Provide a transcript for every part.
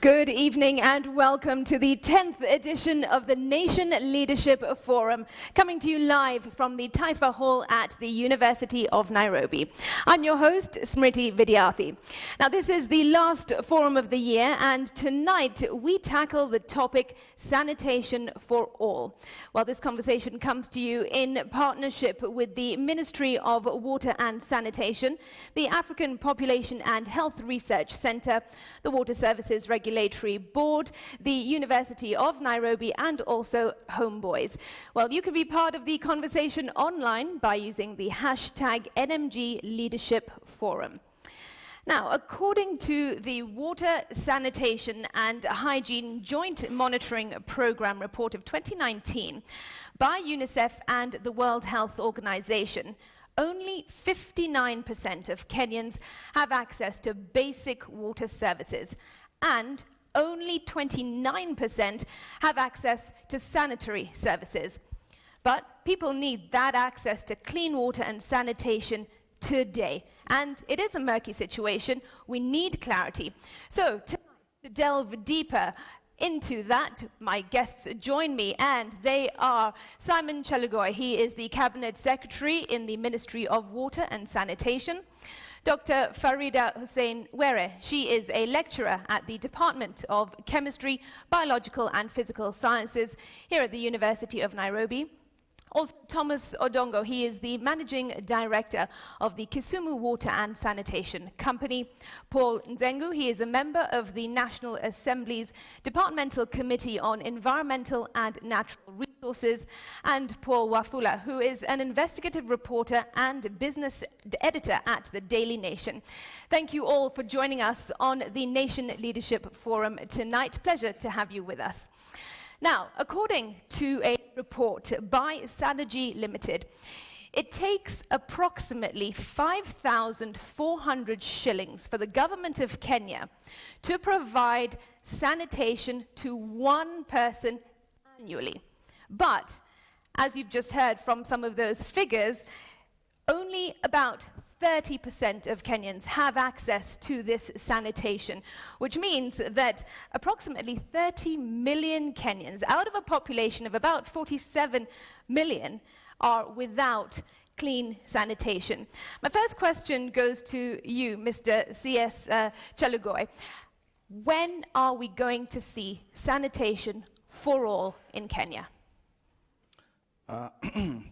Good evening and welcome to the 10th edition of the Nation Leadership Forum, coming to you live from the Taifa Hall at the University of Nairobi. I'm your host, Smriti Vidyarthi. Now, this is the last forum of the year, and tonight we tackle the topic Sanitation for All. Well, this conversation comes to you in partnership with the Ministry of Water and Sanitation, the African Population and Health Research Centre, the Water Services Regulatory Board, the University of Nairobi, and also Homeboys. Well, you can be part of the conversation online by using the hashtag NMG Leadership Forum. Now, according to the Water, Sanitation and Hygiene Joint Monitoring Programme report of 2019 by UNICEF and the World Health Organization, only 59% of Kenyans have access to basic water services, and only 29% have access to sanitary services. But people need that access to clean water and sanitation today. And it is a murky situation. We need clarity. So tonight, to delve deeper into that, my guests join me, and they are Simon Chelugoi. He is the Cabinet Secretary in the Ministry of Water and Sanitation. Dr. Farida Hussein Were, she is a lecturer at the Department of Chemistry, Biological and Physical Sciences here at the University of Nairobi. Also, Thomas Odongo, he is the Managing Director of the Kisumu Water and Sanitation Company. Paul Nzengu, he is a member of the National Assembly's Departmental Committee on Environmental and Natural Resources. And Paul Wafula, who is an investigative reporter and business editor at the Daily Nation. Thank you all for joining us on the Nation Leadership Forum tonight. Pleasure to have you with us. Now, according to a report by Sanaji Limited, it takes approximately 5,400 shillings for the government of Kenya to provide sanitation to one person annually. But, as you've just heard from some of those figures, only about 30% of Kenyans have access to this sanitation, which means that approximately 30 million Kenyans, out of a population of about 47 million, are without clean sanitation. My first question goes to you, Mr. C.S. Chelugoi. When are we going to see sanitation for all in Kenya?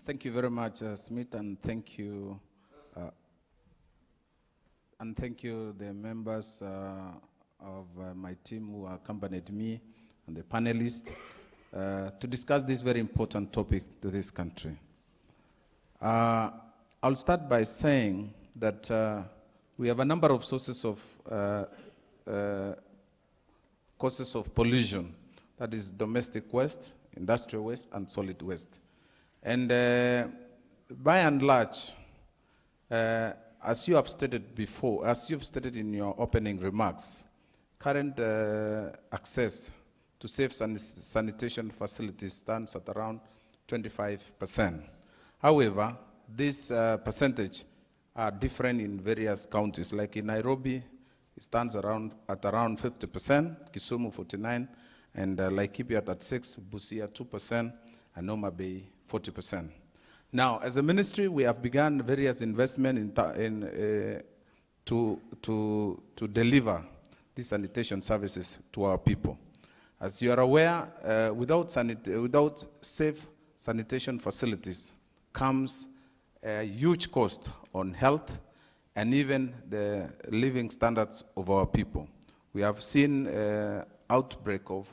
Thank you very much, Smith, and thank you. And thank you, the members of my team who accompanied me and the panelists to discuss this very important topic to this country. I'll start by saying that we have a number of sources of causes of pollution, that is domestic waste, industrial waste, and solid waste. And by and large, as you have stated before, as you've stated in your opening remarks, current access to safe sanitation facilities stands at around 25%. However, this percentage are different in various counties. Like in Nairobi, it stands at around 50%, Kisumu 49%, and Laikipia at 6%, Busia 2%, and Homa Bay 40%. Now, as a ministry, we have begun various investment to deliver these sanitation services to our people. As you are aware, without safe sanitation facilities comes a huge cost on health and even the living standards of our people. We have seen outbreak of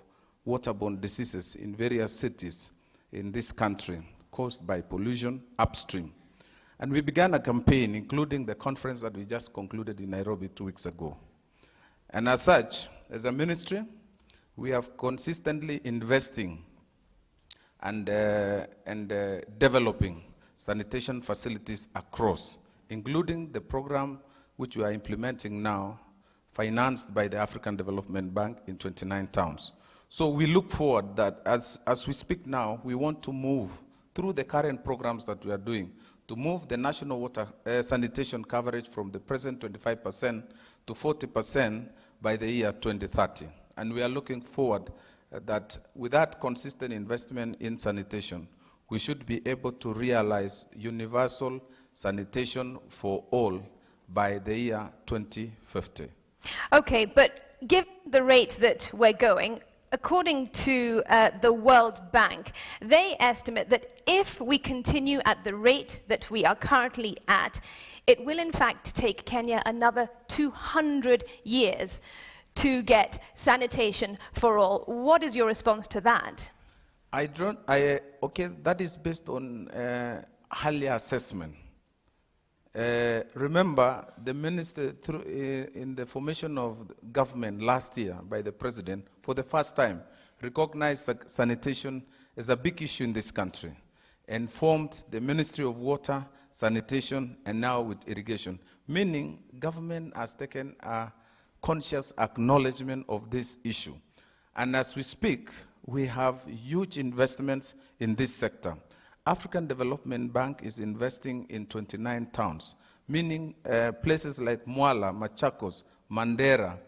waterborne diseases in various cities in this country, caused by pollution upstream. And we began a campaign, including the conference that we just concluded in Nairobi 2 weeks ago. And as such, as a ministry, we have consistently investing and developing sanitation facilities across, including the program which we are implementing now, financed by the African Development Bank in 29 towns. So we look forward that as we speak now, we want to move through the current programs that we are doing to move the national water sanitation coverage from the present 25% to 40% by the year 2030. and we are looking forward that with that consistent investment in sanitation, we should be able to realize universal sanitation for all by the year 2050. Okay, but given the rate that we're going, according to the World Bank, they estimate that if we continue at the rate that we are currently at, it will in fact take Kenya another 200 years to get sanitation for all. What is your response to that? Okay, that is based on earlier assessment. Remember, the minister, in the formation of government last year by the president, for the first time, recognized sanitation as a big issue in this country and formed the Ministry of Water, Sanitation, and now with irrigation, meaning government has taken a conscious acknowledgement of this issue. And as we speak, we have huge investments in this sector. African Development Bank is investing in 29 towns, meaning places like Mwala, Machakos, Mandera,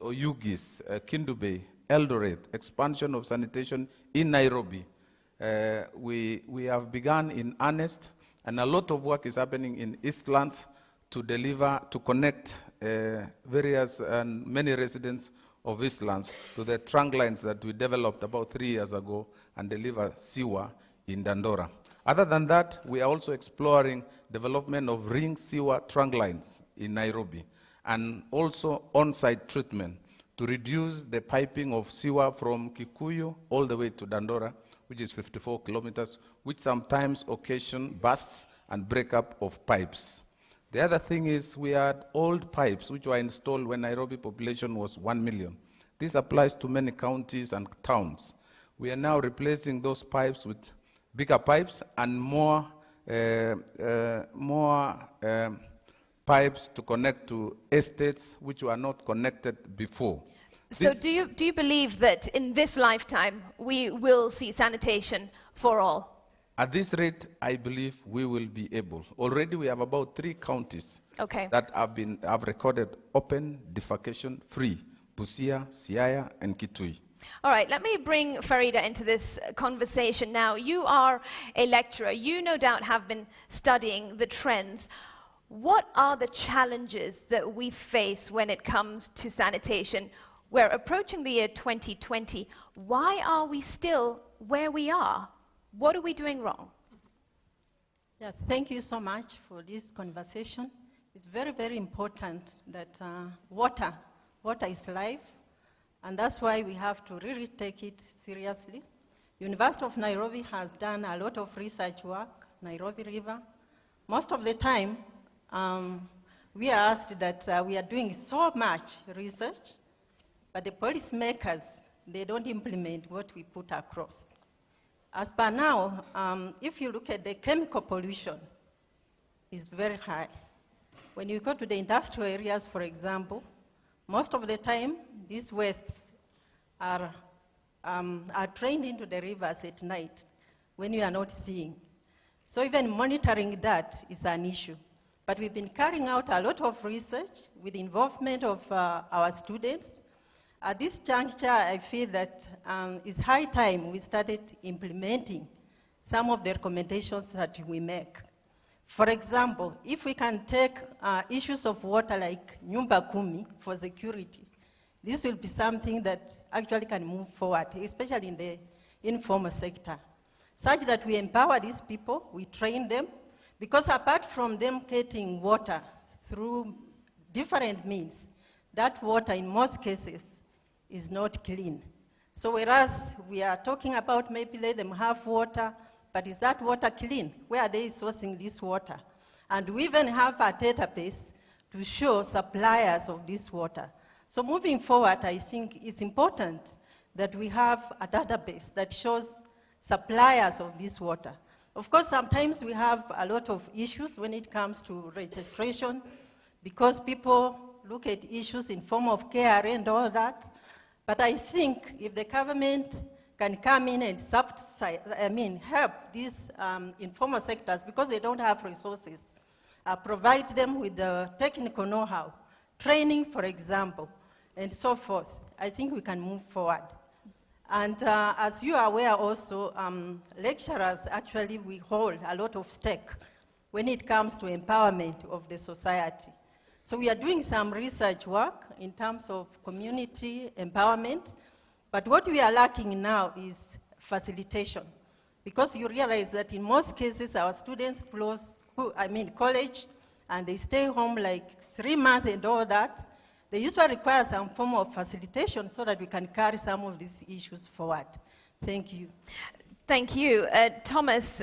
Oyugis, Kindube, Eldoret, expansion of sanitation in Nairobi. We have begun in earnest, and a lot of work is happening in Eastlands to deliver, to connect various and many residents of Eastlands to the trunk lines that we developed about 3 years ago and deliver sewer in Dandora. Other than that, we are also exploring development of ring sewer trunk lines in Nairobi and also on-site treatment to reduce the piping of sewer from Kikuyu all the way to Dandora, which is 54 kilometers, which sometimes occasion bursts and breakup of pipes. The other thing is we had old pipes which were installed when Nairobi population was 1 million. This applies to many counties and towns. We are now replacing those pipes with bigger pipes and more pipes to connect to estates which were not connected before. So do you believe that in this lifetime we will see sanitation for all? At this rate, I believe we will be able. Already we have about 3 counties that have recorded open defecation free: Busia, Siaya, and Kitui. All right, let me bring Farida into this conversation now. You are a lecturer. You no doubt have been studying the trends. What are the challenges that we face when it comes to sanitation? We're approaching the year 2020. Why are we still where we are? What are we doing wrong? Yeah, thank you so much for this conversation. It's very, very important that water is life, and that's why we have to really take it seriously. University of Nairobi has done a lot of research work, Nairobi River. Most of the time, we are asked that we are doing so much research, but the policymakers, they don't implement what we put across. As per now, if you look at the chemical pollution, it's very high. When you go to the industrial areas, for example, most of the time, these wastes are drained into the rivers at night when you are not seeing. So even monitoring that is an issue. But we've been carrying out a lot of research with the involvement of our students. At this juncture, I feel that it's high time we started implementing some of the recommendations that we make. For example, if we can take issues of water like Nyumba Kumi for security, this will be something that actually can move forward, especially in the informal sector, such that we empower these people, we train them, because apart from them getting water through different means, that water in most cases is not clean. So whereas we are talking about maybe let them have water, but is that water clean? Where are they sourcing this water? And we even have a database to show suppliers of this water. So moving forward, I think it's important that we have a database that shows suppliers of this water. Of course, sometimes we have a lot of issues when it comes to registration, because people look at issues in form of KRA and all that. But I think if the government can come in and help these informal sectors, because they don't have resources, provide them with the technical know-how, training, for example, and so forth. I think we can move forward. And as you are aware also, lecturers actually, we hold a lot of stake when it comes to empowerment of the society. So we are doing some research work in terms of community empowerment, but what we are lacking now is facilitation. Because you realize that in most cases, our students close college, and they stay home like 3 months and all that. They usually require some form of facilitation so that we can carry some of these issues forward. Thank you. Thank you. Thomas,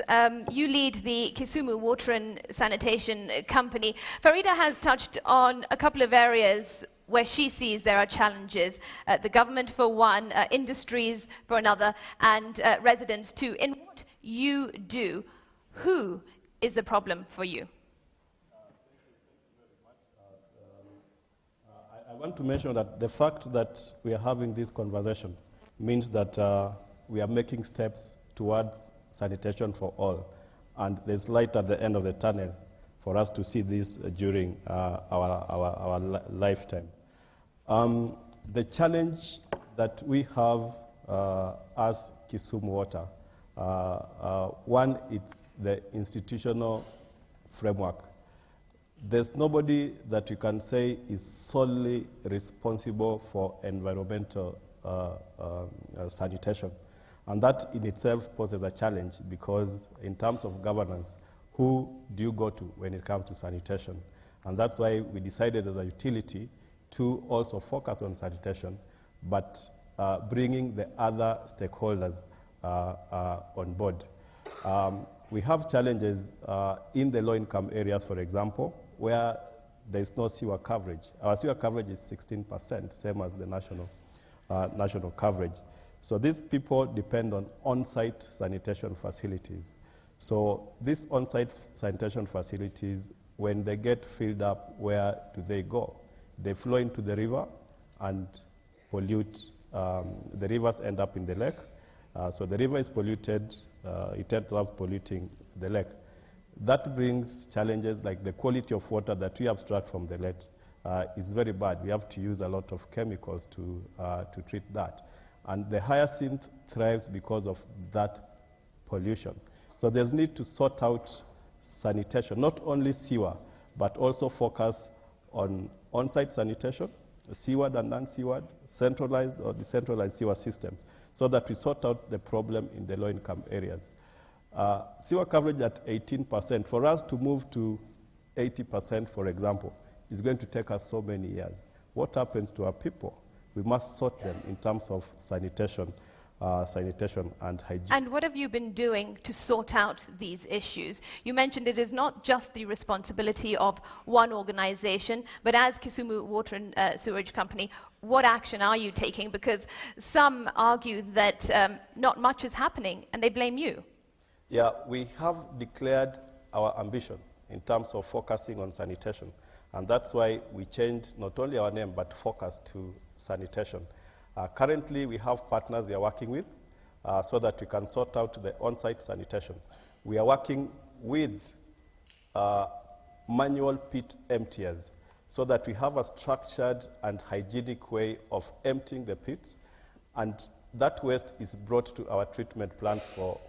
you lead the Kisumu Water and Sanitation Company. Farida has touched on a couple of areas where she sees there are challenges. The government for one, industries for another, and residents too. In what you do, who is the problem for you? I want to mention that the fact that we are having this conversation means that we are making steps towards sanitation for all. And there's light at the end of the tunnel for us to see this during our lifetime. The challenge that we have as Kisumu Water, one, it's the institutional framework. There's nobody that you can say is solely responsible for environmental sanitation. And that in itself poses a challenge because in terms of governance, who do you go to when it comes to sanitation? And that's why we decided as a utility to also focus on sanitation, but bringing the other stakeholders on board. We have challenges in the low-income areas, for example, where there is no sewer coverage. Our sewer coverage is 16%, same as the national coverage. So these people depend on on-site sanitation facilities. So these on-site sanitation facilities, when they get filled up, where do they go? They flow into the river and pollute. The rivers end up in the lake. So the river is polluted, it ends up polluting the lake. That brings challenges like the quality of water that we abstract from the lake is very bad. We have to use a lot of chemicals to treat that. And the hyacinth thrives because of that pollution. So there's need to sort out sanitation, not only sewer, but also focus on on-site sanitation, sewered and non-sewered, centralized or decentralized sewer systems, so that we sort out the problem in the low-income areas. Sewer coverage at 18%, for us to move to 80%, for example, is going to take us so many years. What happens to our people? We must sort them in terms of sanitation and hygiene. And what have you been doing to sort out these issues? You mentioned it is not just the responsibility of one organization, but as Kisumu Water and Sewerage Company, what action are you taking? Because some argue that not much is happening, and they blame you. Yeah, we have declared our ambition in terms of focusing on sanitation. And that's why we changed not only our name, but focus to sanitation. Currently, we have partners we are working with so that we can sort out the on-site sanitation. We are working with manual pit emptiers so that we have a structured and hygienic way of emptying the pits, and that waste is brought to our treatment plants for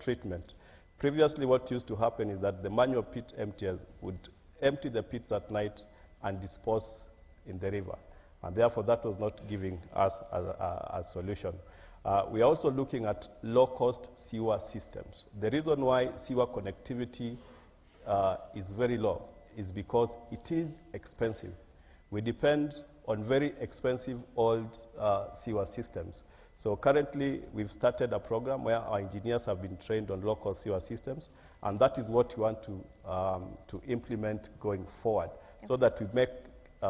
treatment. Previously, what used to happen is that the manual pit emptiers would empty the pits at night and dispose in the river. And therefore, that was not giving us a solution. We are also looking at low-cost sewer systems. The reason why sewer connectivity is very low is because it is expensive. We depend on very expensive old sewer systems. So currently, we've started a program where our engineers have been trained on local sewer systems, and that is what we want to implement going forward, so that we make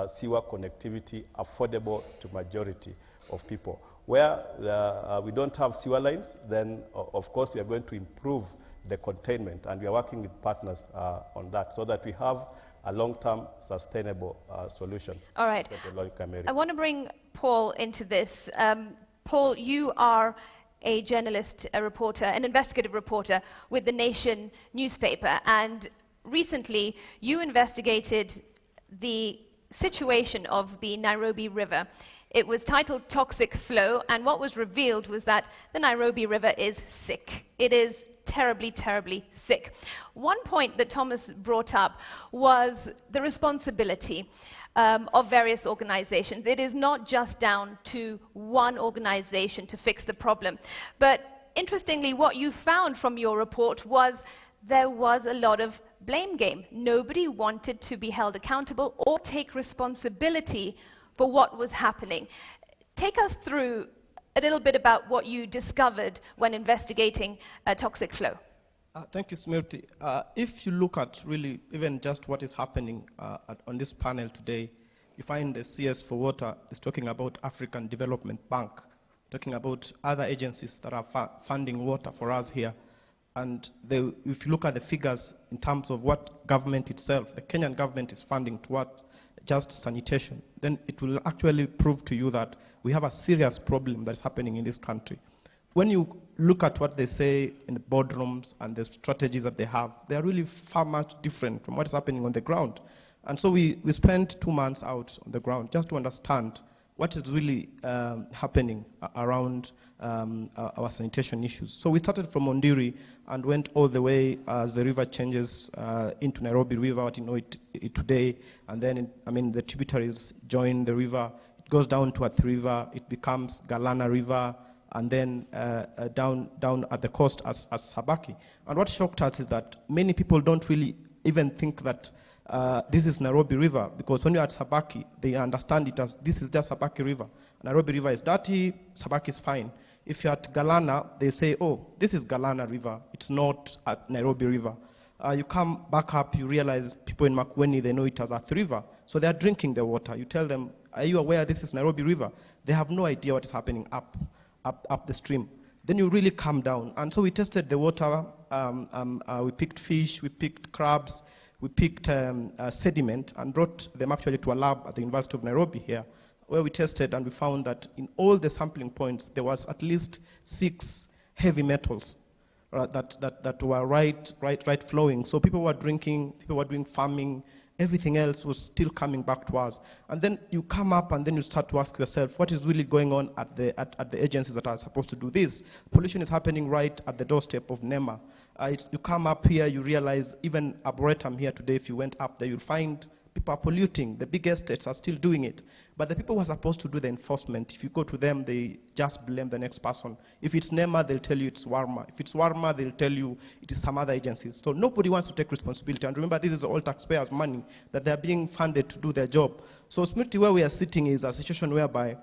sewer connectivity affordable to majority of people. Where we don't have sewer lines, then of course we are going to improve the containment, and we are working with partners on that, so that we have a long-term sustainable solution. All right. For the low-income area. I want to bring Paul into this. Paul, you are a journalist, a reporter, an investigative reporter with the Nation newspaper, and recently you investigated the situation of the Nairobi River. It was titled Toxic Flow, and what was revealed was that the Nairobi River is sick. It is terribly, terribly sick. One point that Thomas brought up was the responsibility of various organizations. It is not just down to one organization to fix the problem. But interestingly, what you found from your report was there was a lot of blame game. Nobody wanted to be held accountable or take responsibility for what was happening. Take us through a little bit about what you discovered when investigating toxic flow. Thank you, Smriti. If you look at really even just what is happening on this panel today, you find the CS for Water is talking about African Development Bank, talking about other agencies that are funding water for us here. And if you look at the figures in terms of what government itself, the Kenyan government is funding towards just sanitation, then it will actually prove to you that we have a serious problem that is happening in this country. When you look at what they say in the boardrooms and the strategies that they have, they are really far much different from what is happening on the ground. And so we spent 2 months out on the ground just to understand what is really happening around our sanitation issues. So we started from Ondiri and went all the way as the river changes into Nairobi River, what you know it today, and then, the tributaries join the river. It goes down to Athi River, it becomes Galana River, and then down at the coast as Sabaki. And what shocked us is that many people don't really even think that this is Nairobi River, because when you're at Sabaki, they understand it as this is just Sabaki River. Nairobi River is dirty, Sabaki is fine. If you're at Galana, they say, oh, this is Galana River, it's not at Nairobi River. You come back up, you realize people in Makueni, they know it as Athi River, so they're drinking the water. You tell them, are you aware this is Nairobi River? They have no idea what is happening up the stream. Then you really calm down. And so we tested the water, we picked fish, we picked crabs, we picked sediment and brought them actually to a lab at the University of Nairobi here, where we tested and we found that in all the sampling points, there was at least 6 heavy metals that were right flowing. So people were drinking, people were doing farming, everything else was still coming back to us. And then you come up and then you start to ask yourself, what is really going on at the agencies that are supposed to do this? Pollution is happening right at the doorstep of NEMA. You come up here, you realize even Arboretum here today, if you went up there, you'll find people are polluting. The big estates are still doing it. But the people who are supposed to do the enforcement, if you go to them, they just blame the next person. If it's NEMA, they'll tell you it's Warma. If it's Warma, they'll tell you it is some other agencies. So nobody wants to take responsibility. And remember, this is all taxpayers' money that they're being funded to do their job. So Smriti, where we are sitting is a situation whereby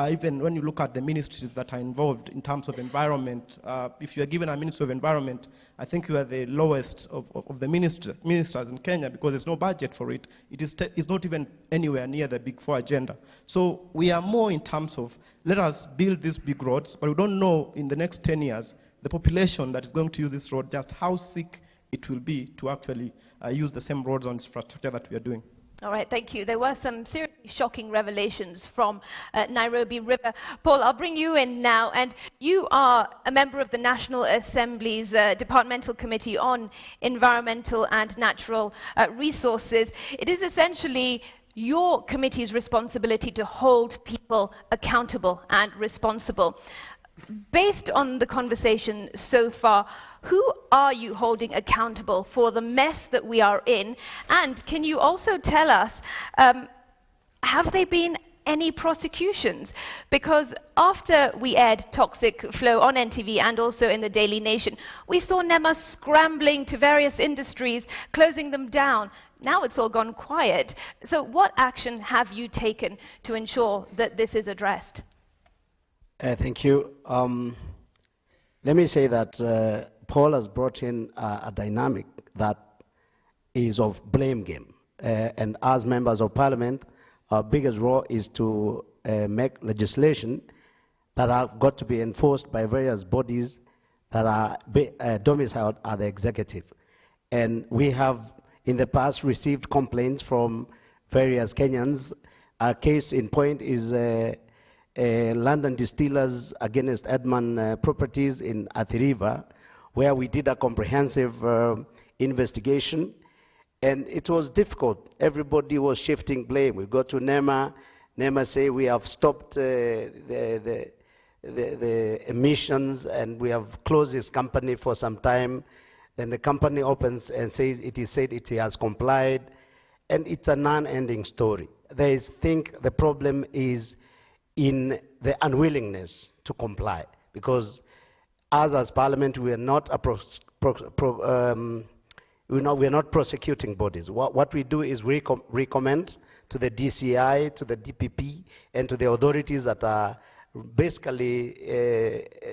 even when you look at the ministries that are involved in terms of environment, if you are given a Ministry of Environment, I think you are the lowest of the ministers in Kenya because there's no budget for it. It's not even anywhere near the Big Four agenda. So we are more in terms of, let us build these big roads, but we don't know in the next 10 years, the population that is going to use this road, just how sick it will be to actually use the same roads and infrastructure that we are doing. All right, thank you. There were some seriously shocking revelations from Nairobi River. Paul, I'll bring you in now. And you are a member of the National Assembly's Departmental Committee on Environmental and Natural Resources. It is essentially your committee's responsibility to hold people accountable and responsible. Based on the conversation so far, who are you holding accountable for the mess that we are in? And can you also tell us, have there been any prosecutions? Because after we aired Toxic Flow on NTV and also in the Daily Nation, we saw NEMA scrambling to various industries, closing them down. Now it's all gone quiet. So what action have you taken to ensure that this is addressed? Thank you. Let me say that Paul has brought in a dynamic that is of blame game. And as members of parliament, our biggest role is to make legislation that have got to be enforced by various bodies that are domiciled at the executive. And we have in the past received complaints from various Kenyans. A case in point is London Distillers against Edman Properties in Athi River, where we did a comprehensive investigation, And it was difficult. Everybody was shifting blame. We go to NEMA. NEMA say we have stopped the emissions and we have closed this company for some time. Then the company opens and says it is said it has complied. And it's a non-ending story. Think the problem is in the unwillingness to comply, because as Parliament, we are not we're not prosecuting bodies. What we do is recommend to the DCI, to the DPP, and to the authorities that are basically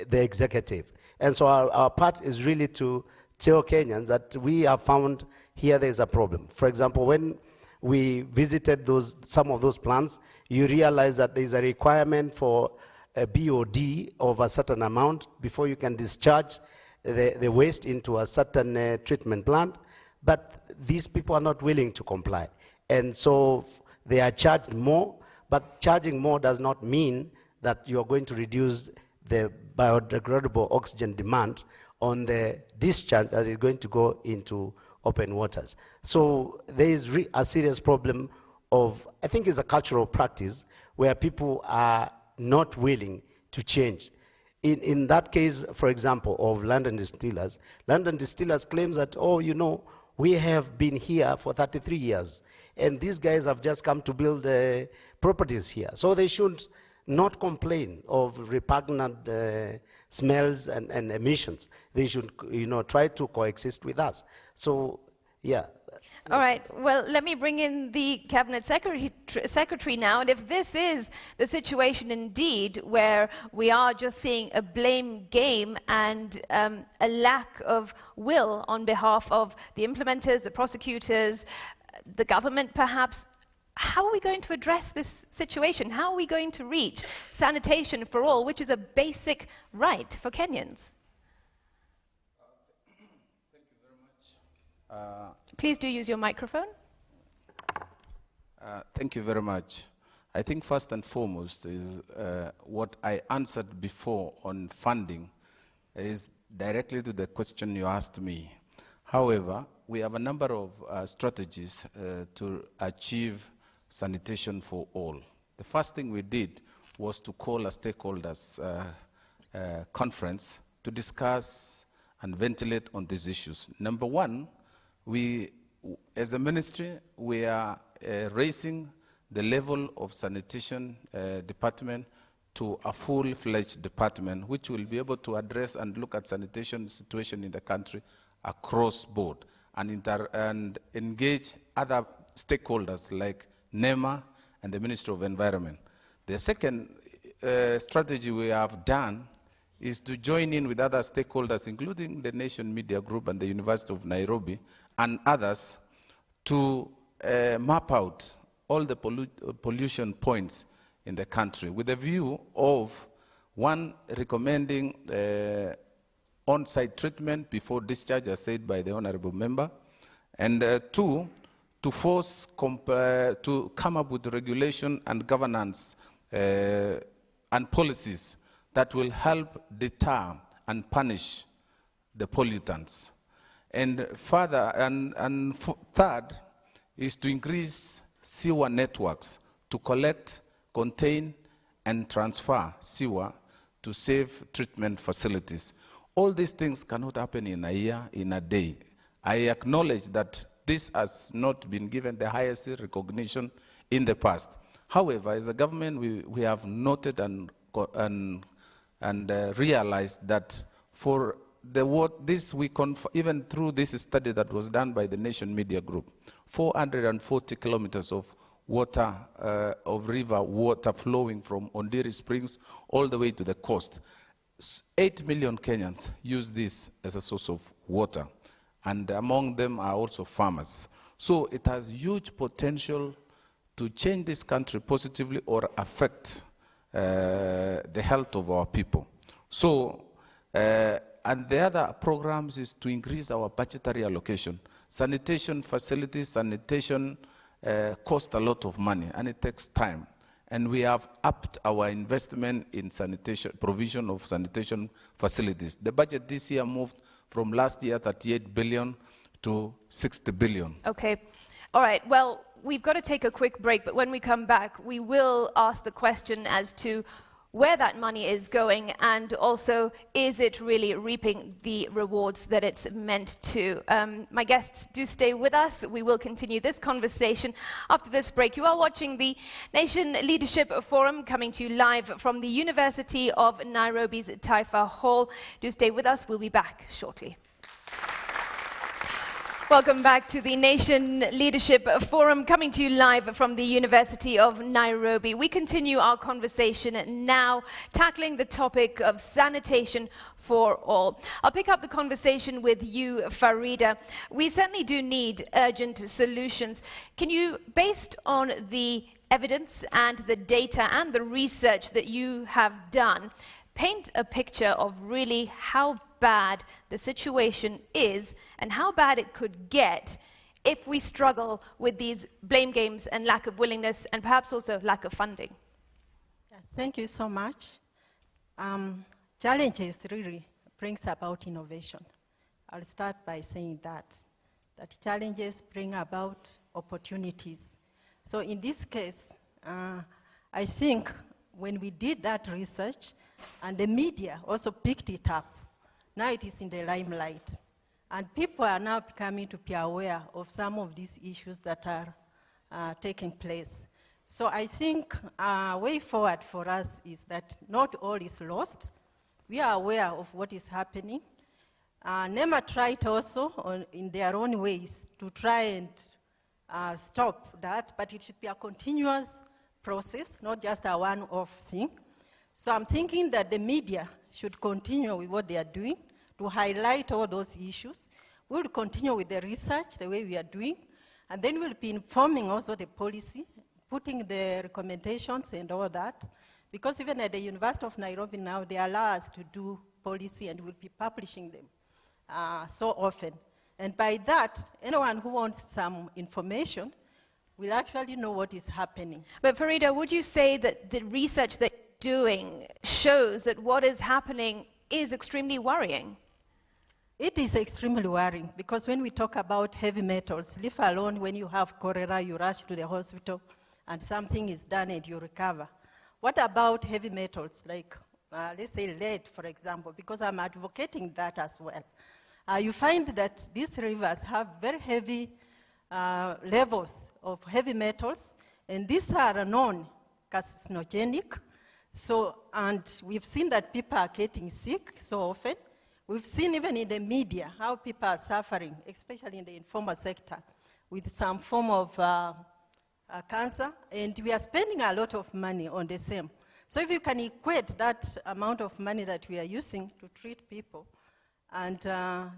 the executive. And so our part is really to tell Kenyans that we have found here there's a problem. For example, when we visited some of those plants, you realize that there's a requirement for a BOD of a certain amount before you can discharge the waste into a certain treatment plant, but these people are not willing to comply. And so they are charged more, but charging more does not mean that you are going to reduce the biodegradable oxygen demand on the discharge that is going to go into open waters. So there is a serious problem of, I think it's a cultural practice where people are not willing to change. In that case, for example, of London Distillers claims that, oh, you know, we have been here for 33 years, and these guys have just come to build properties here. So they should not complain of repugnant smells and emissions. They should, you know, try to coexist with us. So, yeah. All right, well, let me bring in the Cabinet Secretary now, and if this is the situation indeed where we are just seeing a blame game and a lack of will on behalf of the implementers, the prosecutors, the government perhaps, how are we going to address this situation? How are we going to reach sanitation for all, which is a basic right for Kenyans? Please do use your microphone. Thank you very much. I think first and foremost is what I answered before on funding is directly to the question you asked me. However, we have a number of strategies to achieve sanitation for all. The first thing we did was to call a stakeholders conference to discuss and ventilate on these issues. Number one, we, as a ministry, we are raising the level of sanitation department to a full-fledged department, which will be able to address and look at sanitation situation in the country across board and engage other stakeholders like NEMA and the Ministry of Environment. The second strategy we have done is to join in with other stakeholders, including the Nation Media Group and the University of Nairobi and others, to map out all the pollution points in the country with a view of, one, recommending on-site treatment before discharge, as said by the Honorable Member, and two, to force to come up with regulation and governance and policies that will help deter and punish the pollutants. And further, third is to increase sewer networks to collect, contain, and transfer sewer to safe treatment facilities. All these things cannot happen in a year, in a day. I acknowledge that this has not been given the highest recognition in the past. However, as a government, we have noted and realized that for even through this study that was done by the Nation Media Group, 440 kilometers of water, of river water flowing from Ondiri Springs all the way to the coast. 8 million Kenyans use this as a source of water, and among them are also farmers. So it has huge potential to change this country positively or affect the health of our people. So, and the other programs is to increase our budgetary allocation. Sanitation facilities, sanitation cost a lot of money, and it takes time. And we have upped our investment in sanitation, provision of sanitation facilities. The budget this year moved from last year 38 billion to 60 billion. Okay. All right. Well, we've got to take a quick break, but when we come back, we will ask the question as to where that money is going, and also, is it really reaping the rewards that it's meant to? My guests, do stay with us. We will continue this conversation after this break. You are watching the Nation Leadership Forum, coming to you live from the University of Nairobi's Taifa Hall. Do stay with us. We'll be back shortly. Welcome back to the Nation Leadership Forum, coming to you live from the University of Nairobi. We continue our conversation now, tackling the topic of sanitation for all. I'll pick up the conversation with you, Farida. We certainly do need urgent solutions. Can you, based on the evidence and the data and the research that you have done, paint a picture of really how bad the situation is and how bad it could get if we struggle with these blame games and lack of willingness and perhaps also lack of funding? Thank you so much. Challenges really brings about innovation. I'll start by saying that challenges bring about opportunities. So in this case, I think when we did that research and the media also picked it up, now it is in the limelight. And people are now becoming to be aware of some of these issues that are taking place. So I think a way forward for us is that not all is lost. We are aware of what is happening. NEMA tried also in their own ways to try and stop that, but it should be a continuous process, not just a one-off thing. So I'm thinking that the media should continue with what they are doing to highlight all those issues. We'll continue with the research the way we are doing, and then we'll be informing also the policy, putting the recommendations and all that, because even at the University of Nairobi now, they allow us to do policy and we'll be publishing them so often. And by that, anyone who wants some information will actually know what is happening. But Farida, would you say that the research that you're doing shows that what is happening is extremely worrying? It is extremely worrying, because when we talk about heavy metals, leave alone when you have cholera, you rush to the hospital and something is done and you recover. What about heavy metals, like let's say lead, for example, because I'm advocating that as well. You find that these rivers have very heavy levels of heavy metals, and these are known carcinogenic. So, and we've seen that people are getting sick so often. We've seen even in the media how people are suffering, especially in the informal sector, with some form of cancer, and we are spending a lot of money on the same. So if you can equate that amount of money that we are using to treat people and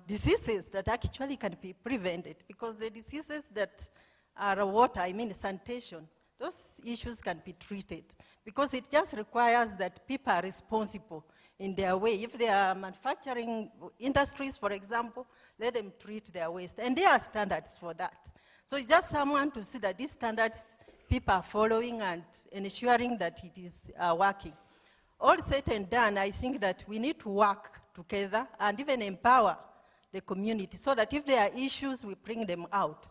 diseases that actually can be prevented, because the diseases that are water, I mean sanitation, those issues can be treated, because it just requires that people are responsible in their way. If they are manufacturing industries, for example, let them treat their waste. And there are standards for that. So it's just someone to see that these standards people are following and ensuring that it is working. All said and done, I think that we need to work together and even empower the community so that if there are issues, we bring them out.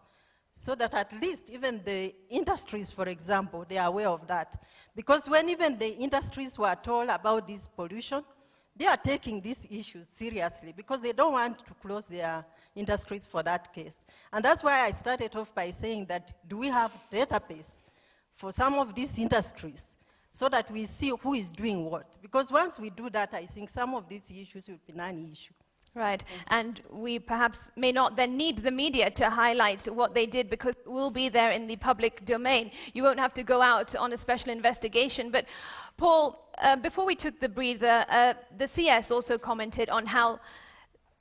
So that at least even the industries, for example, they are aware of that. Because when even the industries were told about this pollution, they are taking these issues seriously because they don't want to close their industries for that case. And that's why I started off by saying that, do we have database for some of these industries so that we see who is doing what? Because once we do that, I think some of these issues will be non-issue. Right, and we perhaps may not then need the media to highlight what they did because it will be there in the public domain. You won't have to go out on a special investigation. But Paul, before we took the breather, the CS also commented on how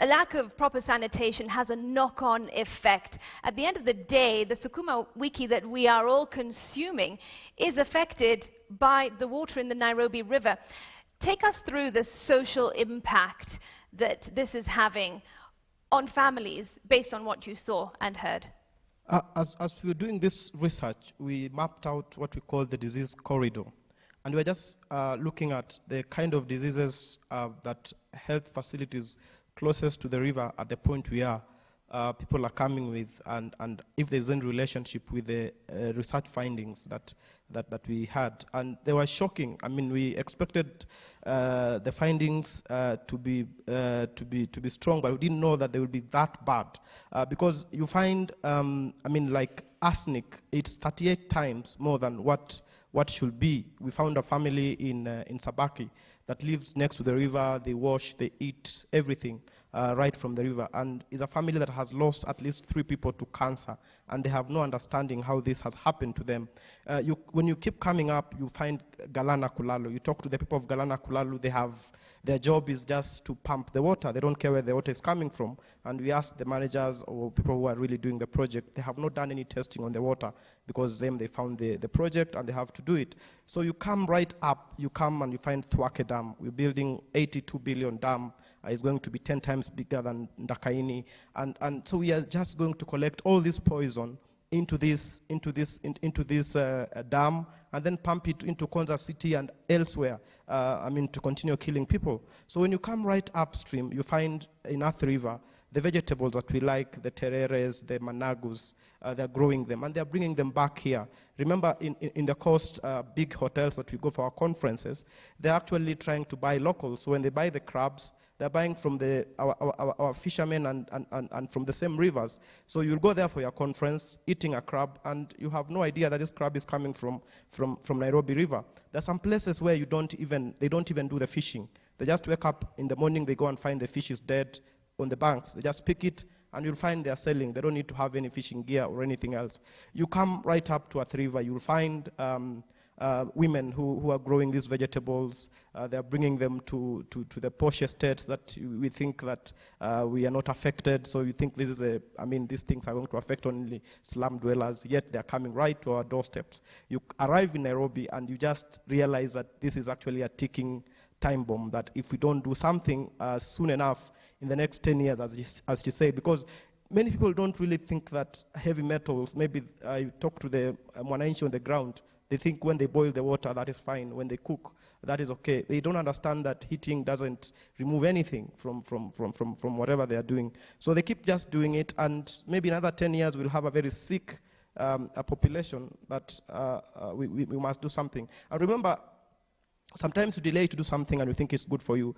a lack of proper sanitation has a knock-on effect. At the end of the day, the Sukuma Wiki that we are all consuming is affected by the water in the Nairobi River. Take us through the social impact that this is having on families based on what you saw and heard. As we were doing this research, we mapped out what we call the disease corridor. And we're just looking at the kind of diseases that health facilities closest to the river at the point we are people are coming with, and if there's any relationship with the research findings that we had. And they were shocking. I mean, we expected the findings to be strong, but we didn't know that they would be that bad. Because you find, I mean, like arsenic, it's 38 times more than what should be. We found a family in Sabaki that lives next to the river. They wash, they eat everything right from the river. And it's a family that has lost at least 3 people to cancer, and they have no understanding how this has happened to them. When you keep coming up, you find Galana Kulalu. You talk to the people of Galana Kulalu, their job is just to pump the water. They don't care where the water is coming from. And we ask the managers or people who are really doing the project, they have not done any testing on the water, because they found the project and they have to do it. So you come right up, you come and you find Thwake Dam. We're building 82 billion dam. It's going to be 10 times bigger than Ndakaini. And so we are just going to collect all this poison into this dam, and then pump it into Konza City and elsewhere, I mean, to continue killing people. So when you come right upstream, you find in Earth River, the vegetables that we like, the tereres, the managus, they're growing them, and they're bringing them back here. Remember, in the coast, big hotels that we go for our conferences, they're actually trying to buy local. So when they buy the crabs, they're buying from our fishermen and from the same rivers. So you'll go there for your conference, eating a crab, and you have no idea that this crab is coming from Nairobi River. There's some places where they don't even do the fishing. They just wake up in the morning, they go and find the fish is dead on the banks. They just pick it, and you'll find they're selling. They don't need to have any fishing gear or anything else. You come right up to Earth River, you'll find women who are growing these vegetables. They're bringing them to the posh estates that we think that we are not affected. So you think these things are going to affect only slum dwellers, yet they're coming right to our doorsteps. You arrive in Nairobi and you just realize that this is actually a ticking time bomb, that if we don't do something soon enough, in the next 10 years, as you say, because many people don't really think that heavy metals, maybe I talk to the mwananchi on the ground, they think when they boil the water, that is fine. When they cook, that is okay. They don't understand that heating doesn't remove anything from whatever they are doing. So they keep just doing it, and maybe in another 10 years, we'll have a very sick population that we must do something. And remember, sometimes you delay to do something and you think it's good for you.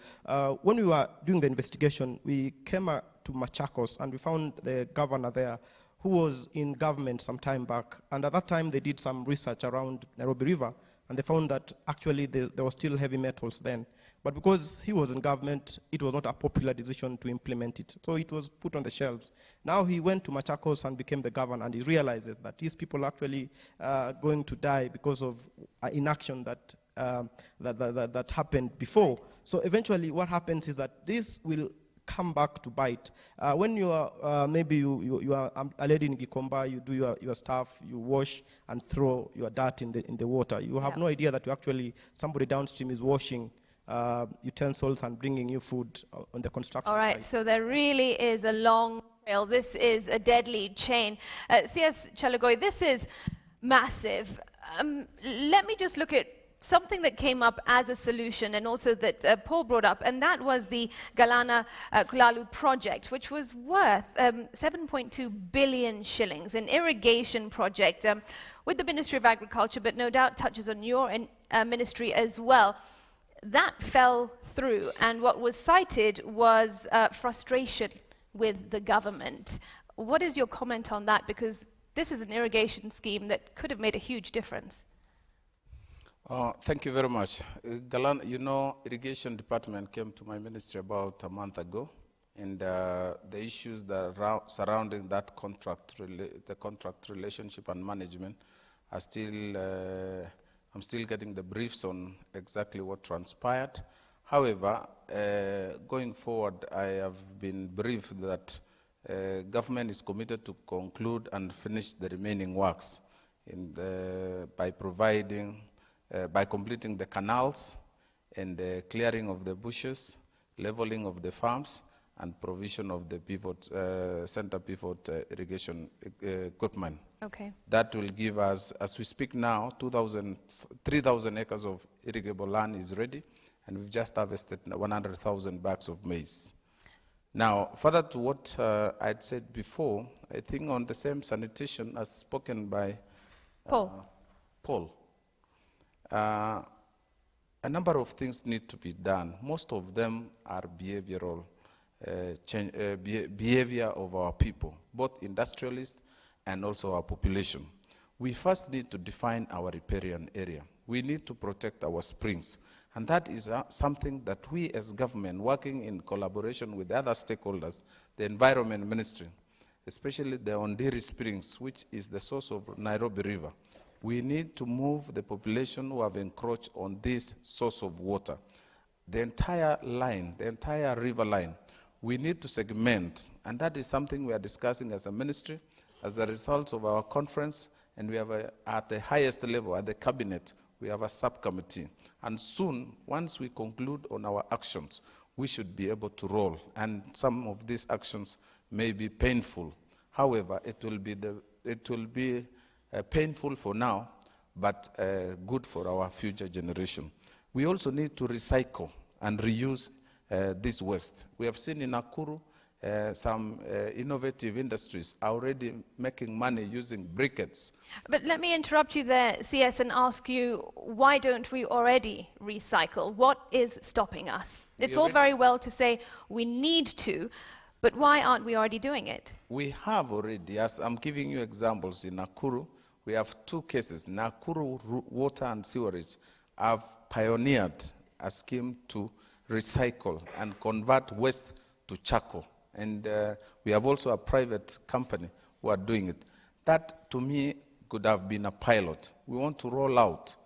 When we were doing the investigation, we came to Machakos and we found the governor there who was in government some time back. And at that time, they did some research around Nairobi River, and they found that actually there were still heavy metals then. But because he was in government, it was not a popular decision to implement it. So it was put on the shelves. Now he went to Machakos and became the governor, and he realizes that these people are actually going to die because of inaction that happened before. So eventually what happens is that this will come back to bite. When you are, maybe you are a lady in Gikomba, you do your stuff, you wash and throw your dirt in the water. You have no idea that somebody downstream is washing utensils and bringing you food on the construction All right, site. so there really is a long trail. This is a deadly chain. CS Chalagoi, this is massive. Let me just look at something that came up as a solution, and also that Paul brought up, and that was the Galana Kulalu project, which was worth 7.2 billion shillings, an irrigation project with the Ministry of Agriculture, but no doubt touches on your ministry as well. That fell through, and what was cited was frustration with the government. What is your comment on that? Because this is an irrigation scheme that could have made a huge difference. Thank you very much. Galana, irrigation department came to my ministry about a month ago, and the issues that surrounding that the contract relationship and management are still, I'm still getting the briefs on exactly what transpired. However, going forward, I have been briefed that government is committed to conclude and finish the remaining works by completing the canals and the clearing of the bushes, leveling of the farms, and provision of the center pivot irrigation equipment. Okay. That will give us, as we speak now, 3,000 acres of irrigable land is ready, and we've just harvested 100,000 bags of maize. Now, further to what I'd said before, I think on the same sanitation as spoken by Paul, a number of things need to be done. Most of them are behavioral behavior of our people, both industrialists and also our population. We first need to define our riparian area. We need to protect our springs. And that is something that we as government, working in collaboration with other stakeholders, the Environment Ministry, especially the Ondiri Springs, which is the source of Nairobi River, we need to move the population who have encroached on this source of water. The entire line, the entire river line, we need to segment, and that is something we are discussing as a ministry as a result of our conference, and we have at the highest level, at the cabinet, we have a subcommittee. And soon, once we conclude on our actions, we should be able to roll, and some of these actions may be painful. However, it will be painful for now, but good for our future generation. We also need to recycle and reuse this waste. We have seen in Nakuru some innovative industries are already making money using briquettes. But let me interrupt you there, CS, and ask you, why don't we already recycle? What is stopping us? It's all very well to say we need to, but why aren't we already doing it? We have already, as I'm giving you examples in Nakuru, we have 2 cases. Nakuru Water and Sewerage have pioneered a scheme to recycle and convert waste to charcoal. And we have also a private company who are doing it. That, to me, could have been a pilot. We want to roll out.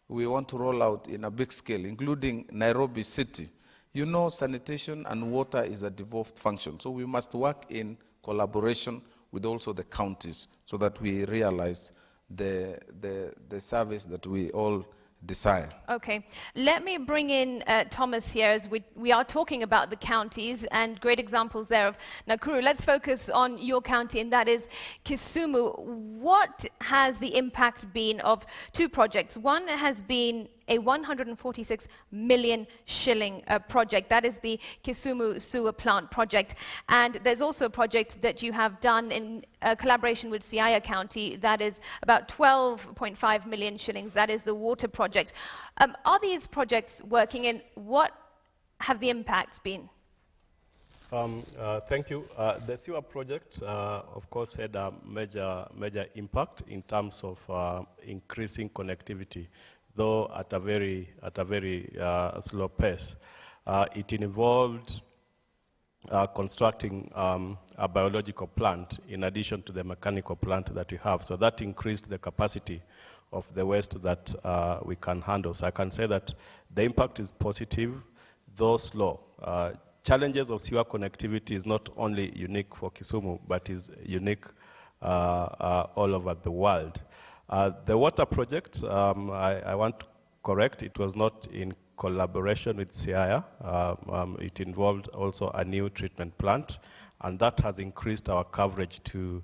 We want to roll out in a big scale, including Nairobi City. You know, sanitation and water is a devolved function, so we must work in collaboration with also the counties so that we realize the service that we all desire. Okay, let me bring in Thomas here, as we are talking about the counties and great examples there of Nakuru. Let's focus on your county, and that is Kisumu. What has the impact been of 2 projects? One has been a 146 million shilling project. That is the Kisumu Sewer Plant project. And there's also a project that you have done in collaboration with Siaya County that is about 12.5 million shillings. That is the water project. Are these projects working, and what have the impacts been? Thank you. The sewer project, of course, had a major impact in terms of increasing connectivity, though at a very slow pace. It involved constructing a biological plant in addition to the mechanical plant that we have. So that increased the capacity of the waste that we can handle. So I can say that the impact is positive, though slow. Challenges of sewer connectivity is not only unique for Kisumu, but is unique all over the world. The water project, I want to correct, it was not in collaboration with Siaya. It involved also a new treatment plant, and that has increased our coverage to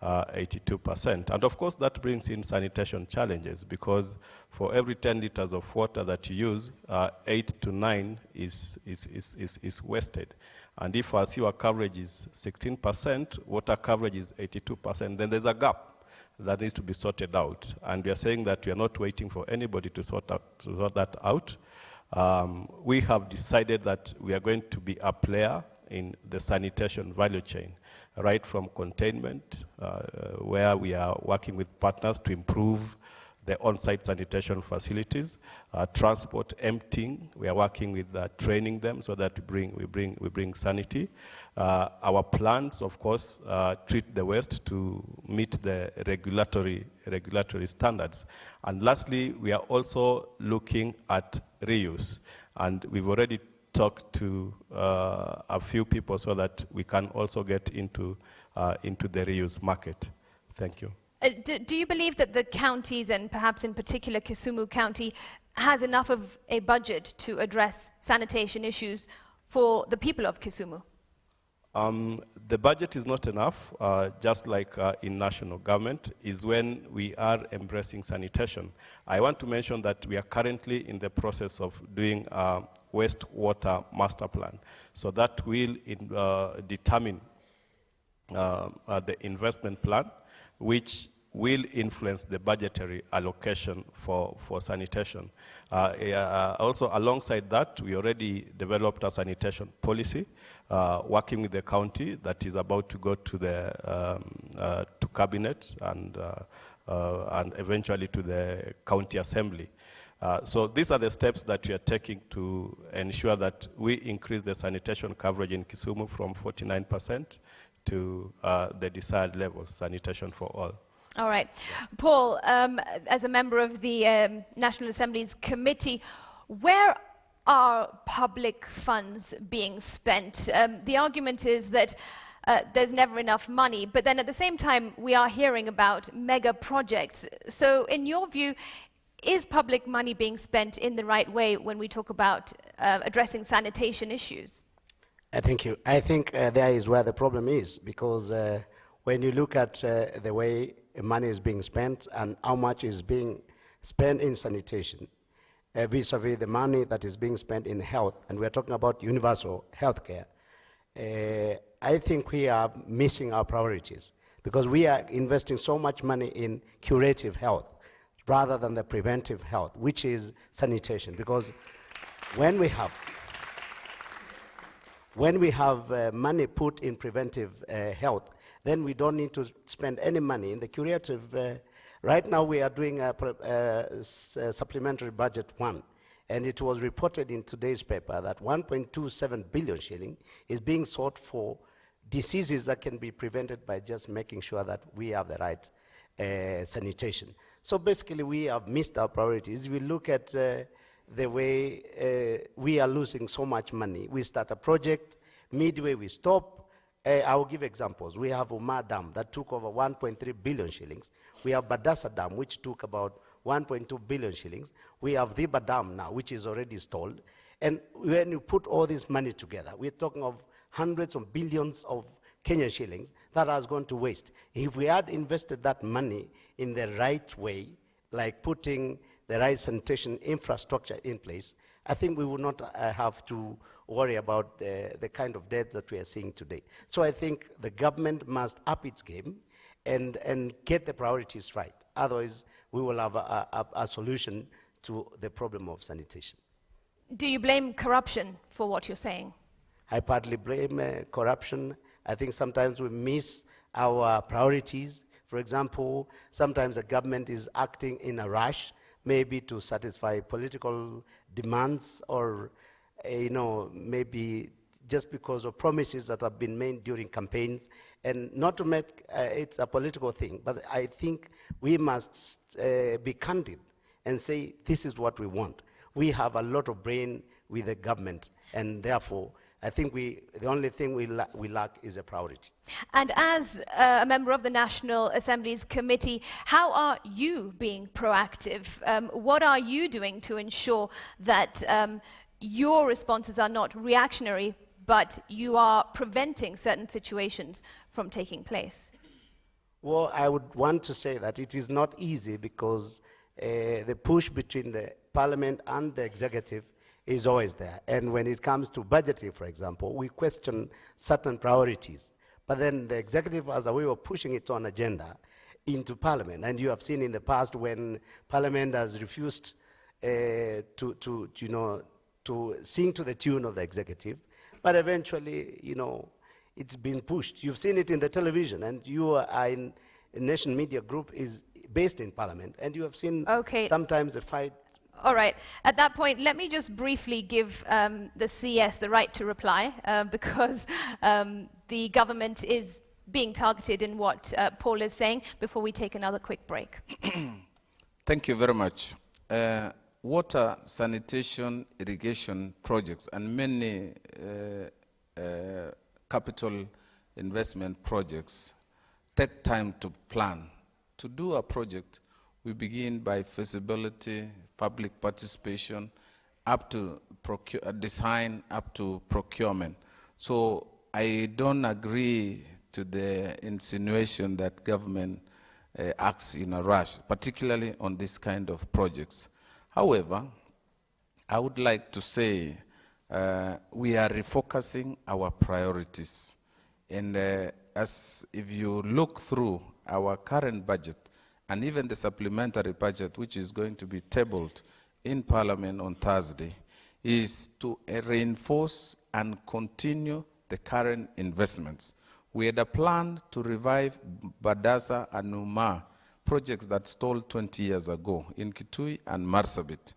82%. And of course, that brings in sanitation challenges, because for every 10 liters of water that you use, 8 to 9 is wasted. And if our sewer coverage is 16%, water coverage is 82%, then there's a gap that needs to be sorted out. And we are saying that we are not waiting for anybody to sort that out. We have decided that we are going to be a player in the sanitation value chain, right from containment, where we are working with partners to improve the on-site sanitation facilities, transport, emptying. We are working with training them so that we bring sanity. Our plans, of course, treat the waste to meet the regulatory standards. And lastly, we are also looking at reuse, and we've already talked to a few people so that we can also get into the reuse market. Thank you. Do you believe that the counties, and perhaps in particular Kisumu County, has enough of a budget to address sanitation issues for the people of Kisumu? The budget is not enough, just like in national government, is when we are embracing sanitation. I want to mention that we are currently in the process of doing a wastewater master plan. So that will determine the investment plan, which will influence the budgetary allocation for sanitation. Also, alongside that, we already developed a sanitation policy, working with the county that is about to go to the to cabinet and eventually to the county assembly. So these are the steps that we are taking to ensure that we increase the sanitation coverage in Kisumu from 49% to the desired levels, sanitation for all. All right. Paul, as a member of the National Assembly's committee, where are public funds being spent? The argument is that there's never enough money, but then at the same time, we are hearing about mega projects. So in your view, is public money being spent in the right way when we talk about addressing sanitation issues? Thank you. I think there is where the problem is, because when you look at the way money is being spent and how much is being spent in sanitation, vis-a-vis the money that is being spent in health, and we're talking about universal health care, I think we are missing our priorities, because we are investing so much money in curative health rather than the preventive health, which is sanitation. Because when we have money put in preventive health, then we don't need to spend any money in the curative. Right now we are doing a supplementary budget 1, and it was reported in today's paper that 1.27 billion shilling is being sought for diseases that can be prevented by just making sure that we have the right sanitation. So basically we have missed our priorities. We look at the way we are losing so much money. We start a project, midway we stop. I will give examples. We have Umar Dam that took over 1.3 billion shillings. We have Badassa Dam, which took about 1.2 billion shillings. We have Dhiba Dam now, which is already stalled. And when you put all this money together, we're talking of hundreds of billions of Kenyan shillings that has gone to waste. If we had invested that money in the right way, like putting the right sanitation infrastructure in place, I think we would not have to worry about the kind of deaths that we are seeing today. So I think the government must up its game and get the priorities right. Otherwise, we will have a solution to the problem of sanitation. Do you blame corruption for what you're saying? I partly blame corruption. I think sometimes we miss our priorities. For example, sometimes the government is acting in a rush, maybe to satisfy political demands, or maybe just because of promises that have been made during campaigns, and not to make it a political thing, but I think we must be candid and say this is what we want. We have a lot of brain with the government, and therefore I think the only thing we lack is a priority. And as a member of the National Assembly's committee, how are you being proactive? What are you doing to ensure that your responses are not reactionary, but you are preventing certain situations from taking place? Well, I would want to say that it is not easy, because the push between the parliament and the executive is always there. And when it comes to budgeting, for example, we question certain priorities. But then the executive has a way of pushing its own agenda into parliament. And you have seen in the past when parliament has refused to sing to the tune of the executive, but eventually, it's been pushed. You've seen it in the television, and you are in a nation media group is based in parliament, and you have seen sometimes the fight. All right. At that point, let me just briefly give the CS the right to reply, because the government is being targeted in what Paul is saying, before we take another quick break. Thank you very much. Water, sanitation, irrigation projects, and many capital investment projects take time to plan. To do a project, we begin by feasibility, public participation, up to design, up to procurement. So I don't agree to the insinuation that government acts in a rush, particularly on this kind of projects. However, I would like to say we are refocusing our priorities. And as if you look through our current budget and even the supplementary budget, which is going to be tabled in Parliament on Thursday, is to reinforce and continue the current investments. We had a plan to revive Badasa and Numa, projects that stalled 20 years ago in Kitui and Marsabit.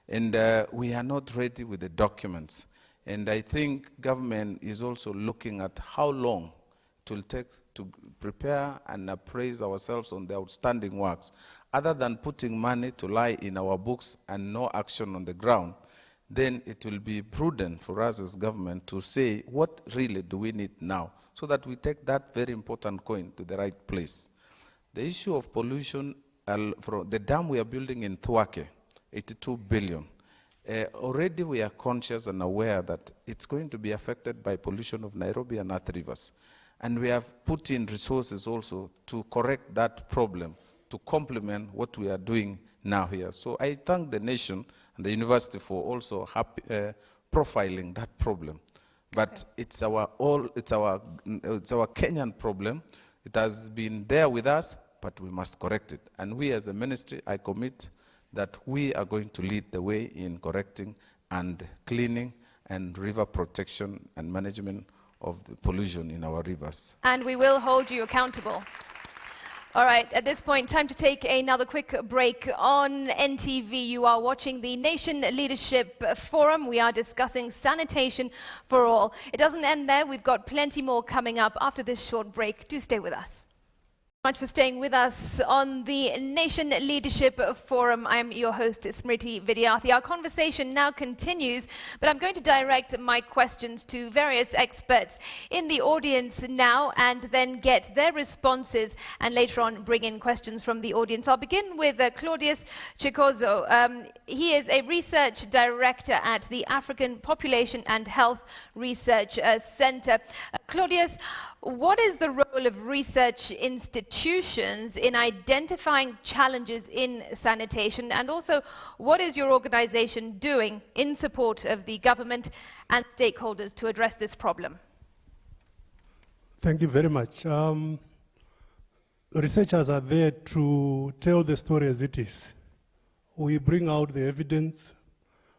And we are not ready with the documents. And I think government is also looking at how long it will take to prepare and appraise ourselves on the outstanding works. Other than putting money to lie in our books and no action on the ground, then it will be prudent for us as government to say, what really do we need now, so that we take that very important coin to the right place. The issue of pollution, from the dam we are building in Thwake, 82 billion. Already we are conscious and aware that it's going to be affected by pollution of Nairobi and Athi rivers. And we have put in resources also to correct that problem, to complement what we are doing now here. So I thank the nation and the university for also profiling that problem. But it's our Kenyan problem. It has been there with us, but we must correct it. And we as a ministry, I commit that we are going to lead the way in correcting and cleaning and river protection and management of the pollution in our rivers. And we will hold you accountable. All right, at this point, time to take another quick break. On NTV, you are watching the Nation Leadership Forum. We are discussing sanitation for all. It doesn't end there. We've got plenty more coming up after this short break. Do stay with us. Much for staying with us on the Nation Leadership Forum. I'm your host, Smriti Vidyarthi. Our conversation now continues, but I'm going to direct my questions to various experts in the audience now and then get their responses and later on bring in questions from the audience. I'll begin with Claudius Chikozo. He is a research director at the African Population and Health Research Center. Claudius, what is the role of research institutions in identifying challenges in sanitation? And also, what is your organization doing in support of the government and stakeholders to address this problem? Thank you very much. Researchers are there to tell the story as it is. We bring out the evidence,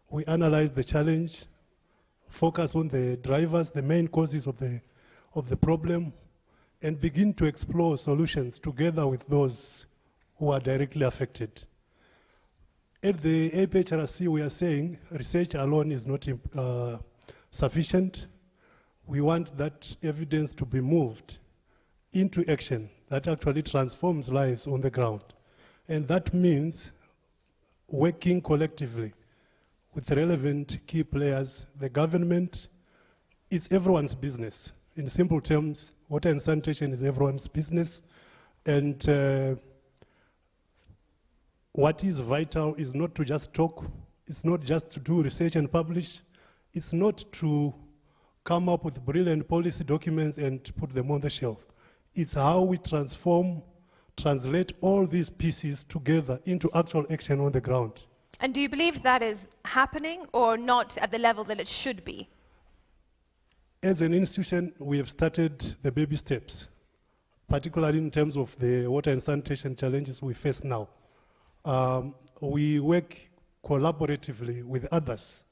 we analyze the challenge, focus on the drivers, the main causes of the problem, and begin to explore solutions together with those who are directly affected. At the APHRC, we are saying research alone is not sufficient. We want that evidence to be moved into action that actually transforms lives on the ground. And that means working collectively with relevant key players, the government. It's everyone's business. In simple terms, water and sanitation is everyone's business. And what is vital is not to just talk, it's not just to do research and publish, it's not to come up with brilliant policy documents and put them on the shelf. It's how we translate all these pieces together into actual action on the ground. And do you believe that is happening or not at the level that it should be? As an institution, we have started the baby steps, particularly in terms of the water and sanitation challenges we face now. We work collaboratively with others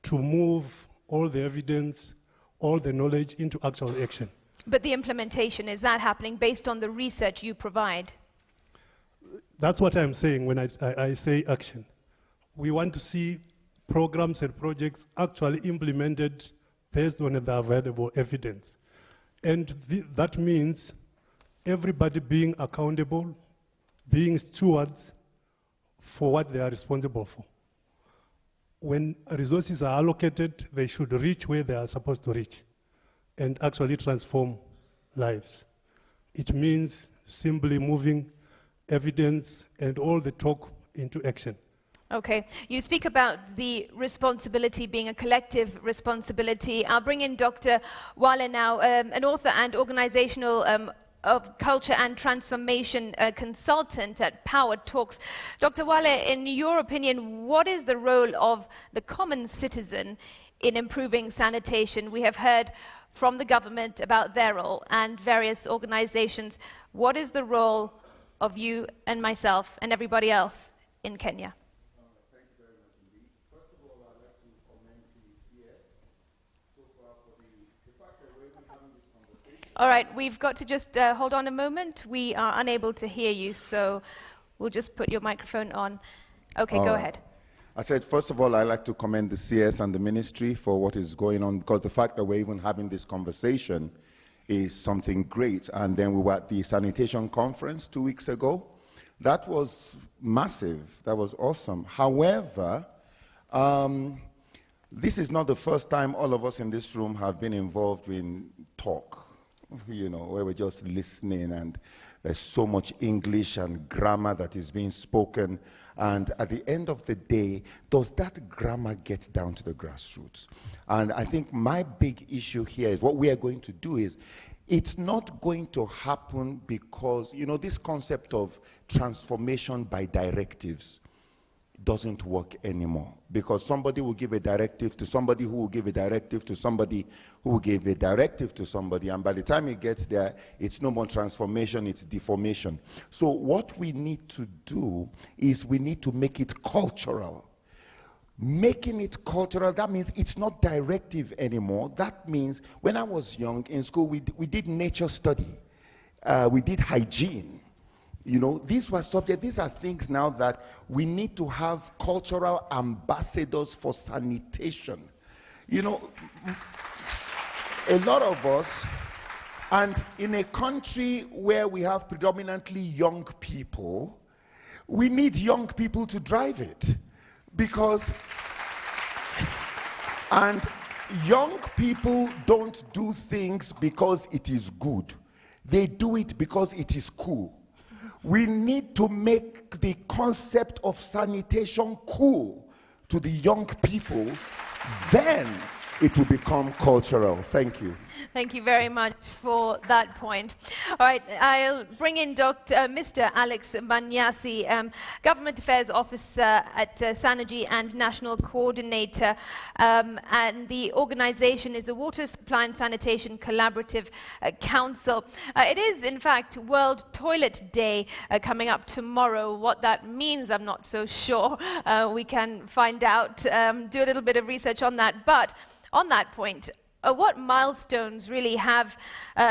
to move all the evidence, all the knowledge into actual action. But the implementation, is that happening based on the research you provide? That's what I'm saying when I say action. We want to see programs and projects actually implemented based on the available evidence. And that means everybody being accountable, being stewards for what they are responsible for. When resources are allocated, they should reach where they are supposed to reach and actually transform lives. It means simply moving evidence and all the talk into action. Okay. You speak about the responsibility being a collective responsibility. I'll bring in Dr. Wale now, an author and organizational of culture and transformation consultant at Power Talks. Dr. Wale, in your opinion, what is the role of the common citizen in improving sanitation? We have heard from the government about their role and various organizations. What is the role of you and myself and everybody else in Kenya? All right, we've got to just hold on a moment. We are unable to hear you, so we'll just put your microphone on. Okay, go ahead. I said, first of all, I'd like to commend the CS and the ministry for what is going on, because the fact that we're even having this conversation is something great. And then we were at the sanitation conference 2 weeks ago. That was massive. That was awesome. However, this is not the first time all of us in this room have been involved in talk, you know, where we're just listening and there's so much English and grammar that is being spoken. And at the end of the day, does that grammar get down to the grassroots? And I think my big issue here is what we are going to do is, it's not going to happen because, you know, this concept of transformation by directives doesn't work anymore, because somebody will give a directive to somebody who will give a directive to somebody who will give a directive to somebody, and by the time it gets there, it's no more transformation, it's deformation. So what we need to do is we need to make it cultural. Making it cultural, that means it's not directive anymore. That means when I was young in school, we did nature study, we did hygiene. You know, these were subjects, these are things now that we need to have cultural ambassadors for sanitation. You know, a lot of us, and in a country where we have predominantly young people, we need young people to drive it. Because, and young people don't do things because it is good. They do it because it is cool. We need to make the concept of sanitation cool to the young people, then it will become cultural. Thank you. Thank you very much for that point. All right, I'll bring in Mr. Alex Manyasi, Government Affairs Officer at Sanergy and National Coordinator, and the organization is the Water Supply and Sanitation Collaborative Council. It is, in fact, World Toilet Day coming up tomorrow. What that means, I'm not so sure. We can find out, do a little bit of research on that. But on that point, what milestones really have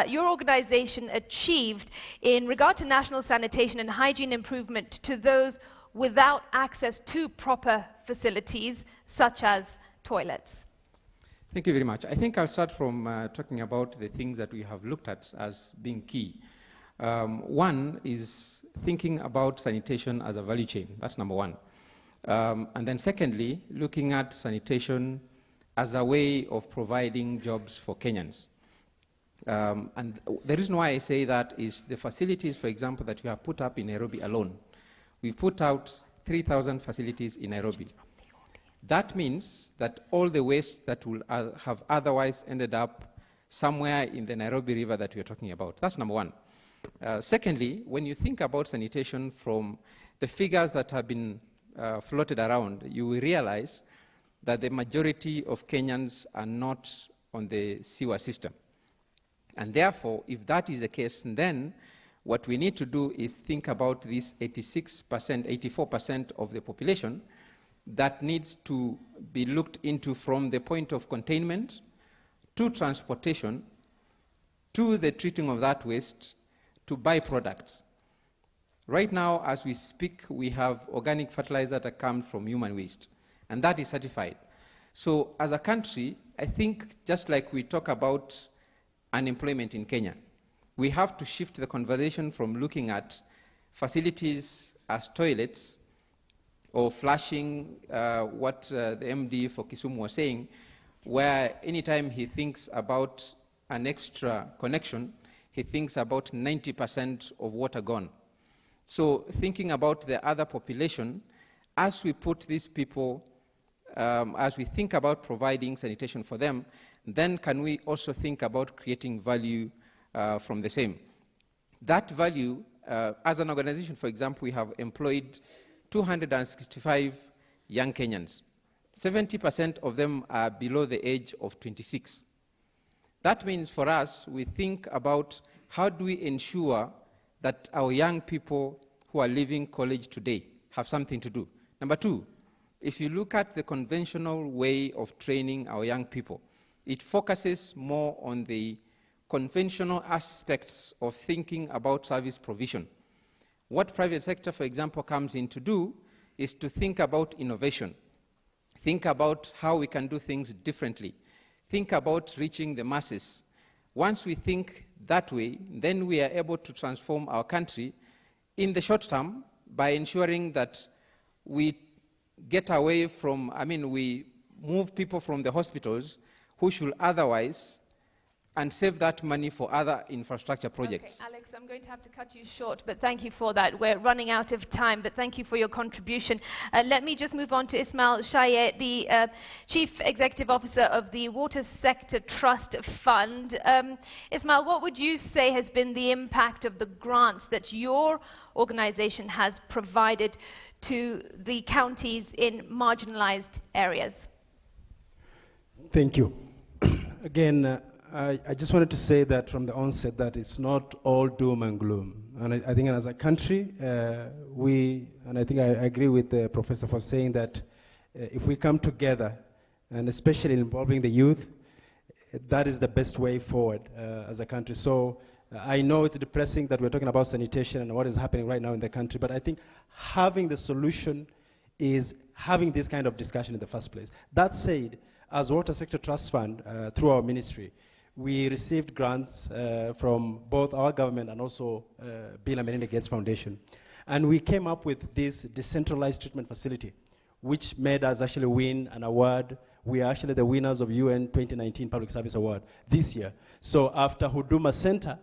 your organization achieved in regard to national sanitation and hygiene improvement to those without access to proper facilities, such as toilets? Thank you very much. I think I'll start from talking about the things that we have looked at as being key. One is thinking about sanitation as a value chain. That's number one. And then secondly, looking at sanitation as a way of providing jobs for Kenyans. And the reason why I say that is the facilities, for example, that we have put up in Nairobi alone. We've put out 3,000 facilities in Nairobi. That means that all the waste that will have otherwise ended up somewhere in the Nairobi River that we're talking about. That's number one. Secondly, when you think about sanitation from the figures that have been floated around, you will realize that the majority of Kenyans are not on the sewer system. And therefore, if that is the case, then what we need to do is think about this 86%, 84% of the population that needs to be looked into from the point of containment to transportation to the treating of that waste to byproducts. Right now, as we speak, we have organic fertilizer that comes from human waste, and that is certified. So as a country, I think just like we talk about unemployment in Kenya, we have to shift the conversation from looking at facilities as toilets or flashing what the MD for Kisumu was saying, where anytime he thinks about an extra connection, he thinks about 90% of water gone. So thinking about the other population as we put these people, as we think about providing sanitation for them, then can we also think about creating value from the same? That value, as an organization, for example, we have employed 265 young Kenyans. 70% of them are below the age of 26. That means for us, we think about how do we ensure that our young people who are leaving college today have something to do. Number two, if you look at the conventional way of training our young people, it focuses more on the conventional aspects of thinking about service provision. What private sector, for example, comes in to do is to think about innovation, think about how we can do things differently, think about reaching the masses. Once we think that way, then we are able to transform our country in the short term by ensuring that we get away from, we move people from the hospitals who should otherwise, and save that money for other infrastructure projects. Okay, Alex, I'm going to have to cut you short, but thank you for that. We're running out of time, but thank you for your contribution. Let me just move on to Ismail Shaye, the Chief Executive Officer of the Water Sector Trust Fund. Ismail, what would you say has been the impact of the grants that your organization has provided to the counties in marginalized areas? Thank you. Again, I just wanted to say that from the onset that it's not all doom and gloom. And I think as a country, and I think I agree with the professor for saying that if we come together, and especially involving the youth, that is the best way forward as a country. So I know it's depressing that we're talking about sanitation and what is happening right now in the country, but I think having the solution is having this kind of discussion in the first place. That said, as Water Sector Trust Fund, through our ministry, we received grants from both our government and also Bill and Melinda Gates Foundation. And we came up with this decentralized treatment facility, which made us actually win an award. We are actually the winners of UN 2019 Public Service Award this year. So after Huduma Center,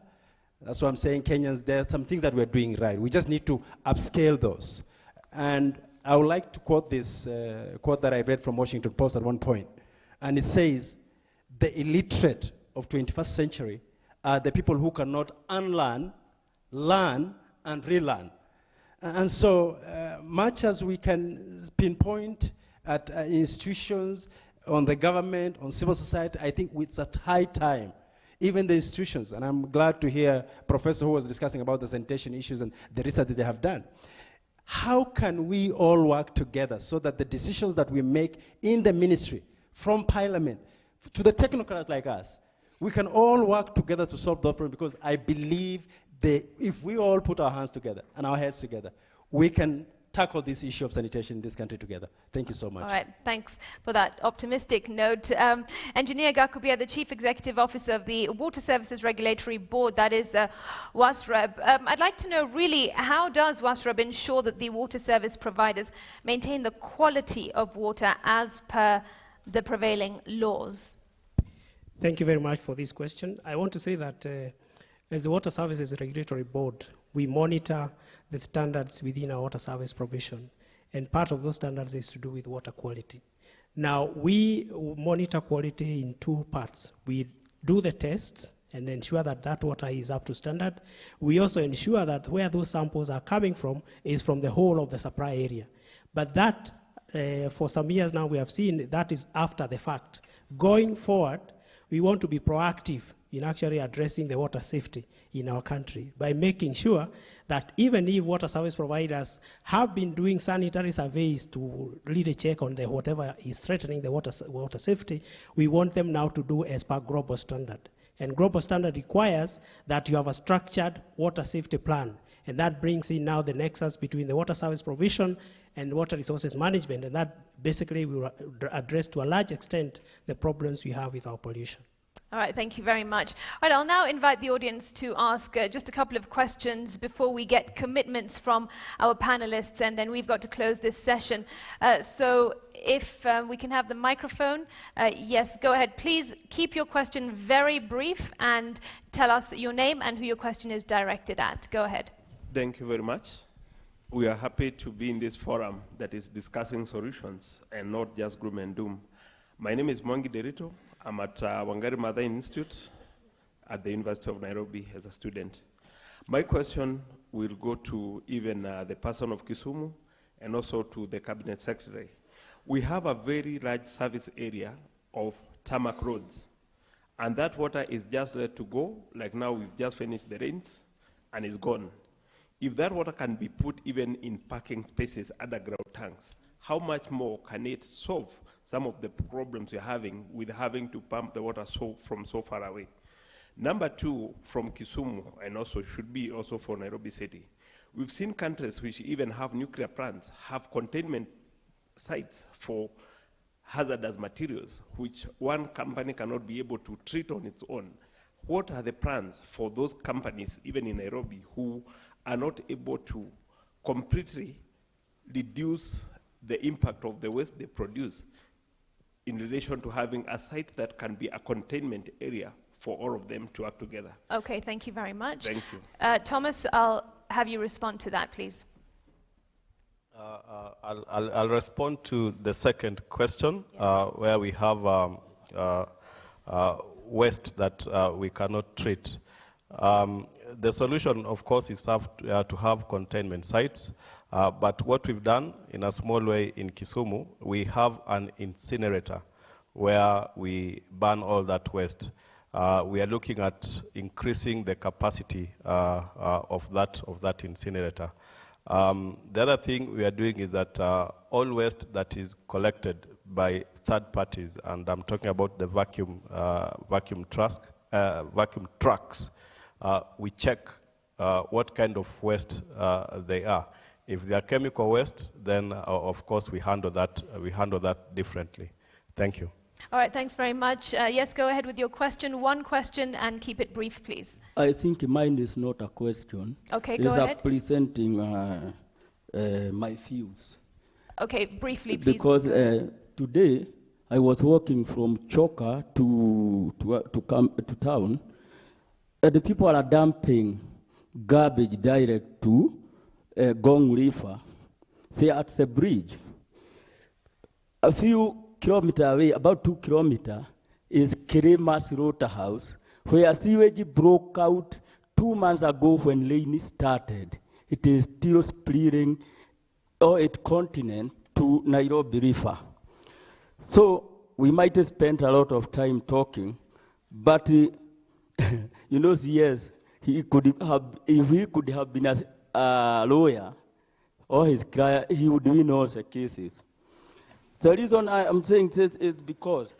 that's what I'm saying, Kenyans, there are some things that we're doing right. We just need to upscale those. And I would like to quote this quote that I read from Washington Post at one point. And it says, the illiterate of 21st century are the people who cannot unlearn, learn, and relearn. And so much as we can pinpoint at institutions, on the government, on civil society, I think it's at high time, even the institutions, and I'm glad to hear Professor who was discussing about the sanitation issues and the research that they have done. How can we all work together so that the decisions that we make in the ministry, from parliament to the technocrats like us, we can all work together to solve those problems, because I believe that if we all put our hands together and our heads together, we can tackle this issue of sanitation in this country together. Thank you so much. All right, thanks for that optimistic note. Engineer Gakubia, the Chief Executive Officer of the Water Services Regulatory Board, that is WASREB. I'd like to know really, how does WASREB ensure that the water service providers maintain the quality of water as per the prevailing laws? Thank you very much for this question. I want to say that as the Water Services Regulatory Board, we monitor the standards within our water service provision. And part of those standards is to do with water quality. Now, we monitor quality in two parts. We do the tests and ensure that that water is up to standard. We also ensure that where those samples are coming from is from the whole of the supply area. But that, for some years now, we have seen that is after the fact. Going forward, we want to be proactive in actually addressing the water safety in our country by making sure that even if water service providers have been doing sanitary surveys to really check on the whatever is threatening the water safety, we want them now to do as per global standard. And global standard requires that you have a structured water safety plan. And that brings in now the nexus between the water service provision and water resources management. And that basically will address to a large extent the problems we have with our pollution. All right, thank you very much. All right, I'll now invite the audience to ask just a couple of questions before we get commitments from our panelists, and then we've got to close this session. So if we can have the microphone. Yes, go ahead. Please keep your question very brief and tell us your name and who your question is directed at. Go ahead. Thank you very much. We are happy to be in this forum that is discussing solutions and not just gloom and doom. My name is Mwangi Derito. I'm at Wangari Maathai Institute at the University of Nairobi as a student. My question will go to even the person of Kisumu and also to the Cabinet Secretary. We have a very large service area of tarmac roads, and that water is just let to go, like now we've just finished the rains, and it's gone. If that water can be put even in parking spaces, underground tanks, how much more can it solve some of the problems we're having with having to pump the water from so far away? Number two, from Kisumu, and also should be also for Nairobi City. We've seen countries which even have nuclear plants, have containment sites for hazardous materials, which one company cannot be able to treat on its own. What are the plans for those companies, even in Nairobi, who are not able to completely reduce the impact of the waste they produce in relation to having a site that can be a containment area for all of them to act together? Okay, thank you very much. Thank you. Thomas, I'll have you respond to that, please. I'll respond to the second question, where we have waste that we cannot treat. The solution, of course, is to have containment sites. But what we've done in a small way in Kisumu, we have an incinerator where we burn all that waste. We are looking at increasing the capacity of that incinerator. The other thing we are doing is that all waste that is collected by third parties, and I'm talking about the vacuum trucks, we check what kind of waste they are. If they are chemical waste, then of course we handle that differently. Thank you. All right, thanks very much. Yes, go ahead with your question. One question, and keep it brief, please. I think mine is not a question. Okay, go ahead. It's presenting my views. Okay, briefly, please. Because today I was walking from Choka to town, and the people are dumping garbage direct to Gong River. Say at the bridge. A few kilometers away, about 2 kilometers, is Kerema's House, where sewage broke out 2 months ago when rain started. It is still spreading all its continent to Nairobi River. So we might have spent a lot of time talking, but you know, yes, he could have, if he could have been a lawyer or his client, he would win all the cases. The reason I am saying this is because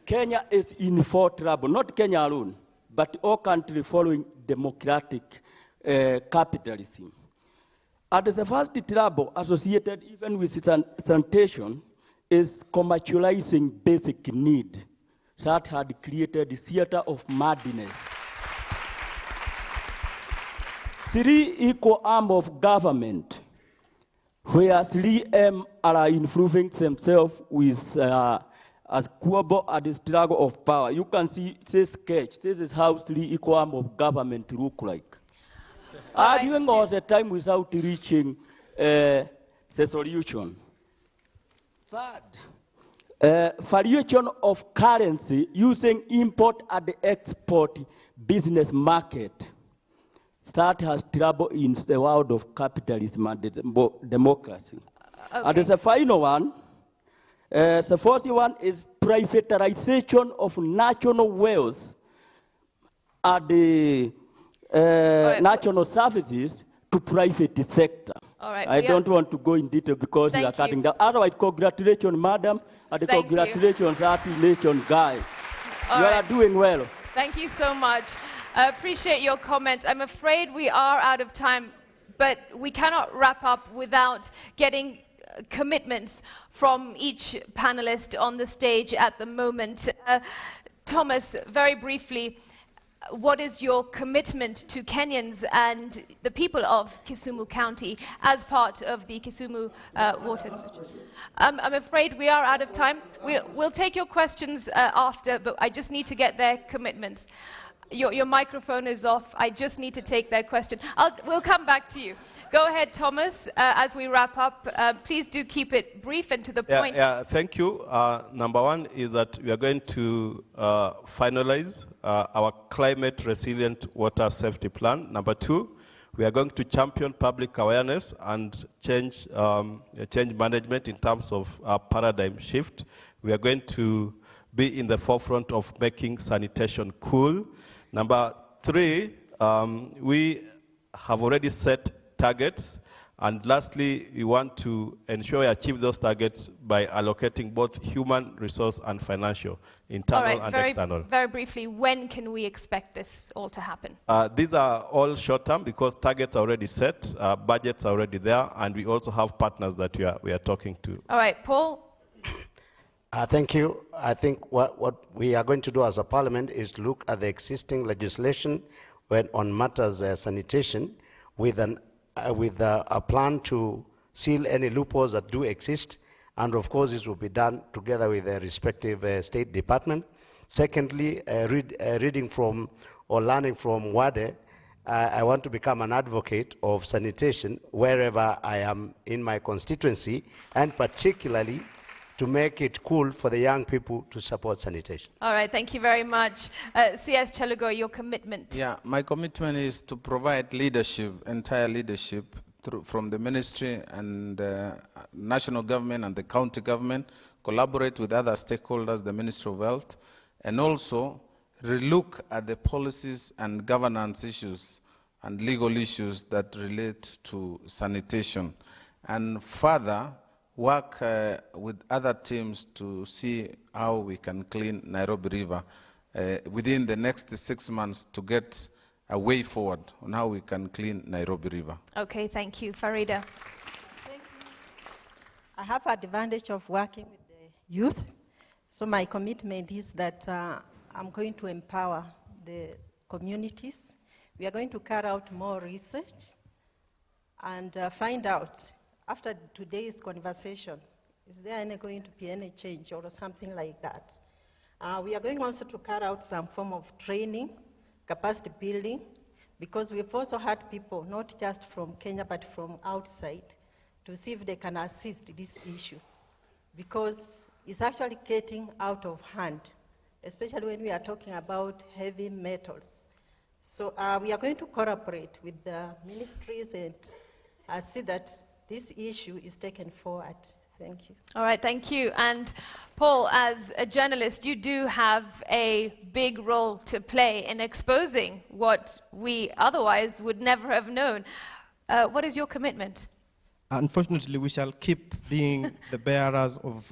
Kenya is in for trouble, not Kenya alone, but all countries following democratic capitalism. And the first trouble associated even with sanitation is commercializing basic need that had created the theater of madness. 3 equal arms of government, where 3M are improving themselves with a squabble at the struggle of power. You can see this sketch. This is how 3 equal arms of government look like. Arguing all the time without reaching the solution. Third, variation of currency using import and export business market. That has trouble in the world of capitalism and democracy. Okay. And the final one, the fourth one is privatization of national wealth and the national services to private sector. All right, I don't want to go in detail because we are cutting down. Otherwise, congratulations, madam, and congratulations, nation guy. You are doing well. Thank you so much. I appreciate your comment. I'm afraid we are out of time, but we cannot wrap up without getting commitments from each panelist on the stage at the moment. Thomas, very briefly, what is your commitment to Kenyans and the people of Kisumu County as part of the Kisumu Water Institute? I'm afraid we are out of time. We'll take your questions after, but I just need to get their commitments. Your microphone is off. I just need to take that question. We'll come back to you. Go ahead, Thomas. As we wrap up, please do keep it brief and to the point. Thank you. Number one is that we are going to finalize our climate resilient water safety plan. Number two, we are going to champion public awareness and change management in terms of paradigm shift. We are going to be in the forefront of making sanitation cool. Number three, we have already set targets. And lastly, we want to ensure we achieve those targets by allocating both human resource and financial, internal and external. Very briefly, when can we expect this all to happen? These are all short-term because targets are already set, budgets are already there, and we also have partners that we are talking to. All right, Paul? Thank you. I think what we are going to do as a parliament is look at the existing legislation on matters sanitation with a plan to seal any loopholes that do exist. And of course, this will be done together with the respective state department. Secondly, reading from or learning from WADE, I want to become an advocate of sanitation wherever I am in my constituency, and particularly to make it cool for the young people to support sanitation. All right, thank you very much. CS Chelugui, your commitment. Yeah, my commitment is to provide leadership, entire leadership, from the ministry and national government and the county government, collaborate with other stakeholders, the Ministry of Health, and also relook at the policies and governance issues and legal issues that relate to sanitation. And further, work with other teams to see how we can clean Nairobi River within the next 6 months to get a way forward on how we can clean Nairobi River. Okay, thank you. Farida. Thank you. I have the advantage of working with the youth, so my commitment is that I'm going to empower the communities. We are going to carry out more research and find out, after today's conversation, is there going to be any change or something like that? We are going also to carry out some form of training, capacity building, because we've also had people, not just from Kenya, but from outside, to see if they can assist this issue. Because it's actually getting out of hand, especially when we are talking about heavy metals. So we are going to collaborate with the ministries and see that this issue is taken forward. Thank you. All right, thank you. And Paul, as a journalist, you do have a big role to play in exposing what we otherwise would never have known. What is your commitment? Unfortunately, we shall keep being the bearers of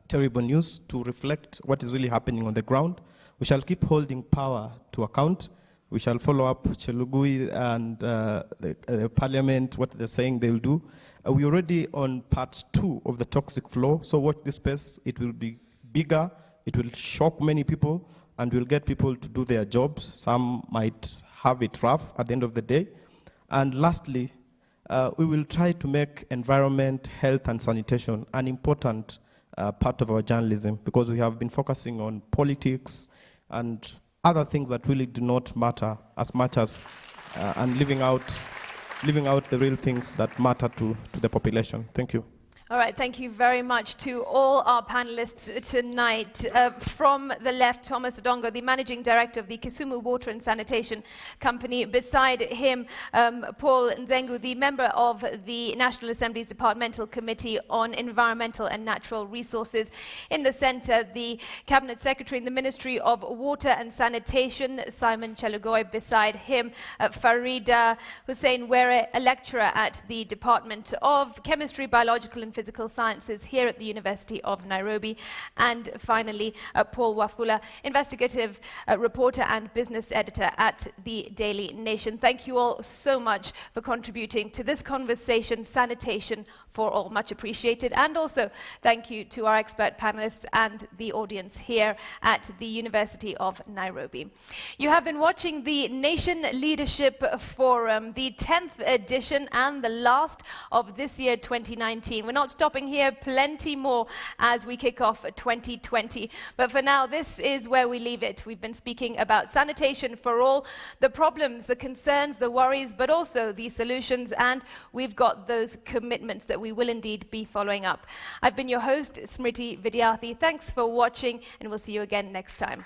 terrible news to reflect what is really happening on the ground. We shall keep holding power to account. We shall follow up Chelugui and the parliament, what they're saying they'll do. We're already on part 2 of the toxic flow, so watch this space. It will be bigger, it will shock many people, and we'll get people to do their jobs. Some might have it rough at the end of the day. And lastly, we will try to make environment, health, and sanitation an important part of our journalism, because we have been focusing on politics and other things that really do not matter as much as and living out the real things that matter to the population. Thank you. All right, thank you very much to all our panelists tonight. From the left, Thomas Odongo, the Managing Director of the Kisumu Water and Sanitation Company. Beside him, Paul Nzengu, the member of the National Assembly's Departmental Committee on Environmental and Natural Resources. In the center, the Cabinet Secretary in the Ministry of Water and Sanitation, Simon Chelugui. Beside him, Farida Hussein Were, a lecturer at the Department of Chemistry, Biological and Physical Sciences here at the University of Nairobi. And finally, Paul Wafula, investigative reporter and business editor at the Daily Nation. Thank you all so much for contributing to this conversation, Sanitation for All. Much appreciated. And also, thank you to our expert panelists and the audience here at the University of Nairobi. You have been watching the Nation Leadership Forum, the 10th edition and the last of this year, 2019. We're not stopping here, plenty more as we kick off 2020. But for now, this is where we leave it. We've been speaking about sanitation for all, the problems, the concerns, the worries, but also the solutions, and we've got those commitments that we will indeed be following up. I've been your host, Smriti Vidyarthi. Thanks for watching, and we'll see you again next time.